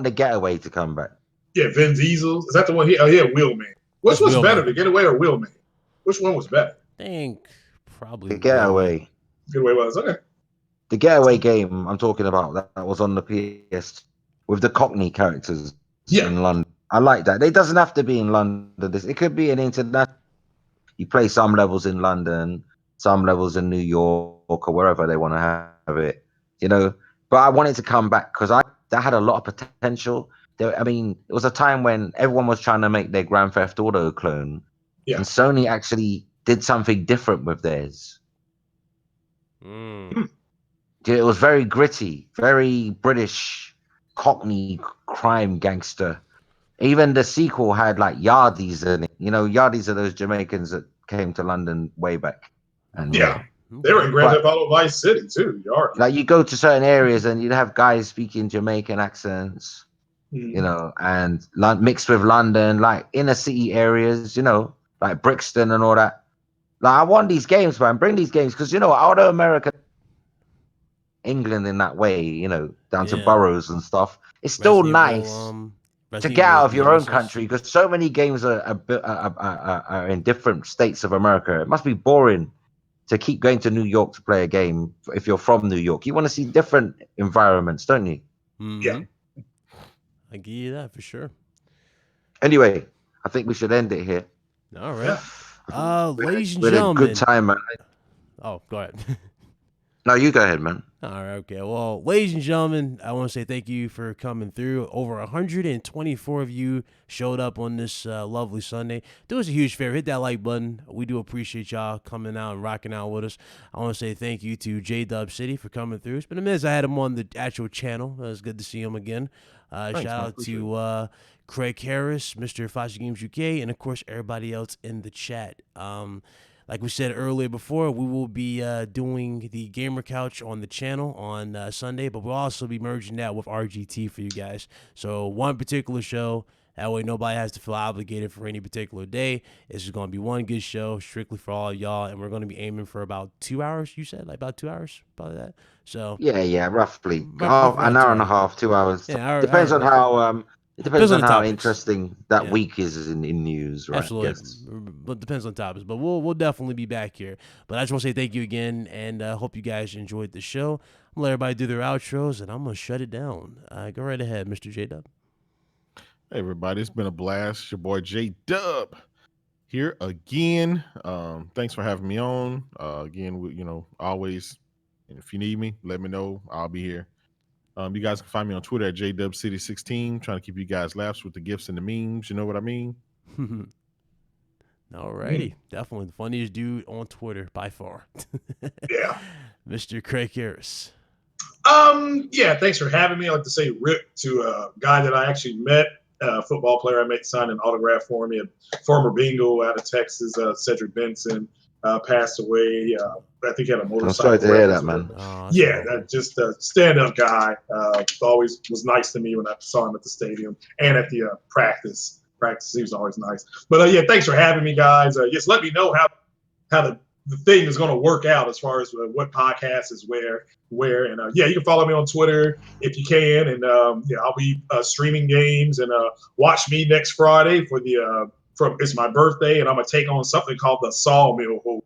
the getaway to come back. Yeah, Vin Diesel. Is that the one? Wheelman. Which was better, the Getaway or Wheelman? Which one was better? I think probably the Getaway. Getaway was okay. The Getaway game I'm talking about, that was on the PS1 with the Cockney characters Yeah. in London. I like that. It doesn't have to be in London. It could be an international. You play some levels in London, some levels in New York, or wherever they want to have it, you know. But I wanted to come back because that had a lot of potential. I mean, it was a time when everyone was trying to make their Grand Theft Auto clone, Yeah. and Sony actually did something different with theirs. Mm. It was very gritty, very British, Cockney crime gangster. Even the sequel had like Yardies in it. You know, Yardies are those Jamaicans that came to London way back. And Yeah. They were in Grand Theft Auto Vice City too. Like you go to certain areas and you'd have guys speaking Jamaican accents, you know, and mixed with London, like inner city areas, you know, like Brixton and all that. Like I want these games, man. Bring these games because you know, out of America, England in that way, you know, down to boroughs and stuff. It's still nice to get out of your own country because so many games are in different states of America. It must be boring to keep going to New York to play a game if you're from New York. You want to see different environments, don't you? Yeah. I give you that for sure. Anyway, I think we should end it here. All right. Ladies and we had gentlemen. a good time, man. Oh, go ahead. No, you go ahead, man. All right, okay. Well, ladies and gentlemen, I want to say thank you for coming through. Over 124 of you showed up on this lovely Sunday. Do us a huge favor, hit that like button. We do appreciate y'all coming out and rocking out with us. I want to say thank you to J-Dub City for coming through. It's been a minute since I had him on the actual channel. It was good to see him again. Thanks, shout out to Craig Harris, Mr. Foxy Games UK, and of course everybody else in the chat. Like we said earlier before, we will be doing the Gamer Couch on the channel on Sunday, but we'll also be merging that with RGT for you guys. So one particular show, that way nobody has to feel obligated for any particular day. This is going to be one good show strictly for all y'all, and we're going to be aiming for about 2 hours, you said? Like about 2 hours? Probably that. So Yeah, roughly. Roughly an hour and a half, 2 hours. Yeah, Depends on how it depends on how topics. interesting that week is in news, right? Absolutely, but depends on topics. But we'll definitely be back here. But I just want to say thank you again, and hope you guys enjoyed the show. I'm gonna let everybody do their outros, and I'm gonna shut it down. Go right ahead, Mr. J Dub. Hey everybody, it's been a blast. It's your boy J Dub here again. Thanks for having me on. Again, always. And if you need me, let me know. I'll be here. You guys can find me on Twitter at JDubCity16, trying to keep you guys laughs with the gifs and the memes. You know what I mean? Alrighty. Definitely the funniest dude on Twitter by far. Yeah. Mr. Craig Harris. Yeah, thanks for having me. I'd like to say rip to a guy that I actually met, a football player I met, signed an autograph for me, a former Bengal out of Texas, Cedric Benson, passed away. I think he had a motorcycle. I'm sorry to hear that, man. Just a stand-up guy. Always was nice to me when I saw him at the stadium and at the practice. He was always nice. But yeah, thanks for having me, guys. Just let me know how the thing is going to work out as far as what podcast is where. And you can follow me on Twitter if you can. And I'll be streaming games and watch me next Friday for it's my birthday, and I'm gonna take on something called the Sawmill Hole.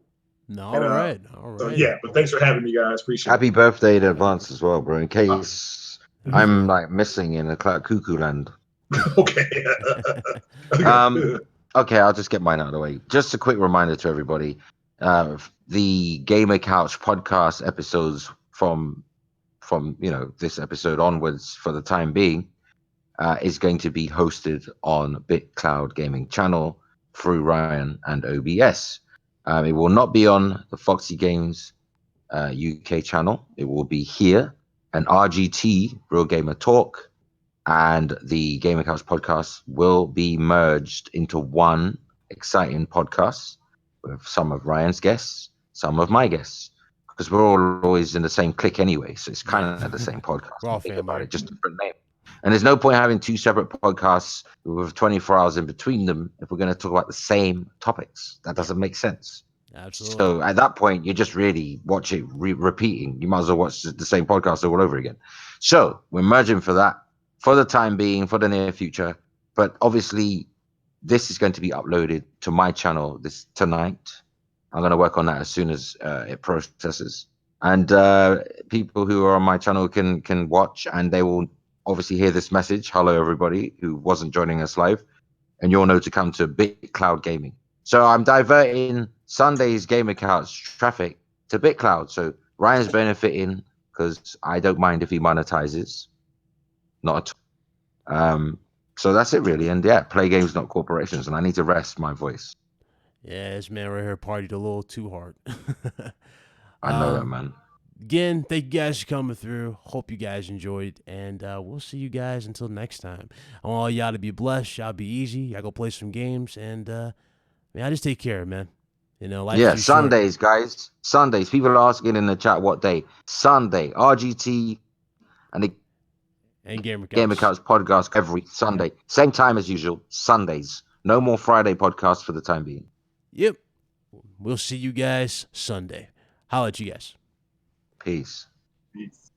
All right. So but thanks for having me, guys. Appreciate Happy birthday in advance as well, bro. In case I'm like missing in a cuckoo land. Okay. Okay, I'll just get mine out of the way. Just a quick reminder to everybody: the Gamer Couch podcast episodes from this episode onwards, for the time being, is going to be hosted on BitCloud Gaming channel through Ryan and OBS. It will not be on the Foxy Games UK channel. It will be here, and RGT, Real Gamer Talk, and the Gamer Couch podcast will be merged into one exciting podcast with some of Ryan's guests, some of my guests, because we're all always in the same clique anyway, so it's kind of the same podcast. We're all Think family. about it, just different name. And there's no point having two separate podcasts with 24 hours in between them if we're going to talk about the same topics. That doesn't make sense. Absolutely. So at that point, you just really watch it repeating. You might as well watch the same podcast all over again. So we're merging for that for the time being, for the near future. But obviously, this is going to be uploaded to my channel tonight. I'm going to work on that as soon as it processes. And people who are on my channel can watch, and they will obviously hear this message, hello everybody who wasn't joining us live, and you'll know to come to BitCloud Gaming. So I'm diverting Sunday's Gamer Couch traffic to BitCloud. So Ryan's benefiting because I don't mind if he monetizes. Not at all. So that's it really. And yeah, play games, not corporations. And I need to rest my voice. Yeah, this man right here partied a little too hard. I know that, man. Again, thank you guys for coming through. Hope you guys enjoyed, and we'll see you guys until next time. I want all y'all to be blessed. Y'all be easy. Y'all go play some games, and man, I just take care, man. You know, life's Yeah, too short. Sundays, guys. Sundays. People are asking in the chat what day. Sunday. RGT and the And Gamer Gamer Couch. Couch podcast every Sunday. Same time as usual. Sundays. No more Friday podcasts for the time being. Yep. We'll see you guys Sunday. Holla at you guys. Peace. Peace.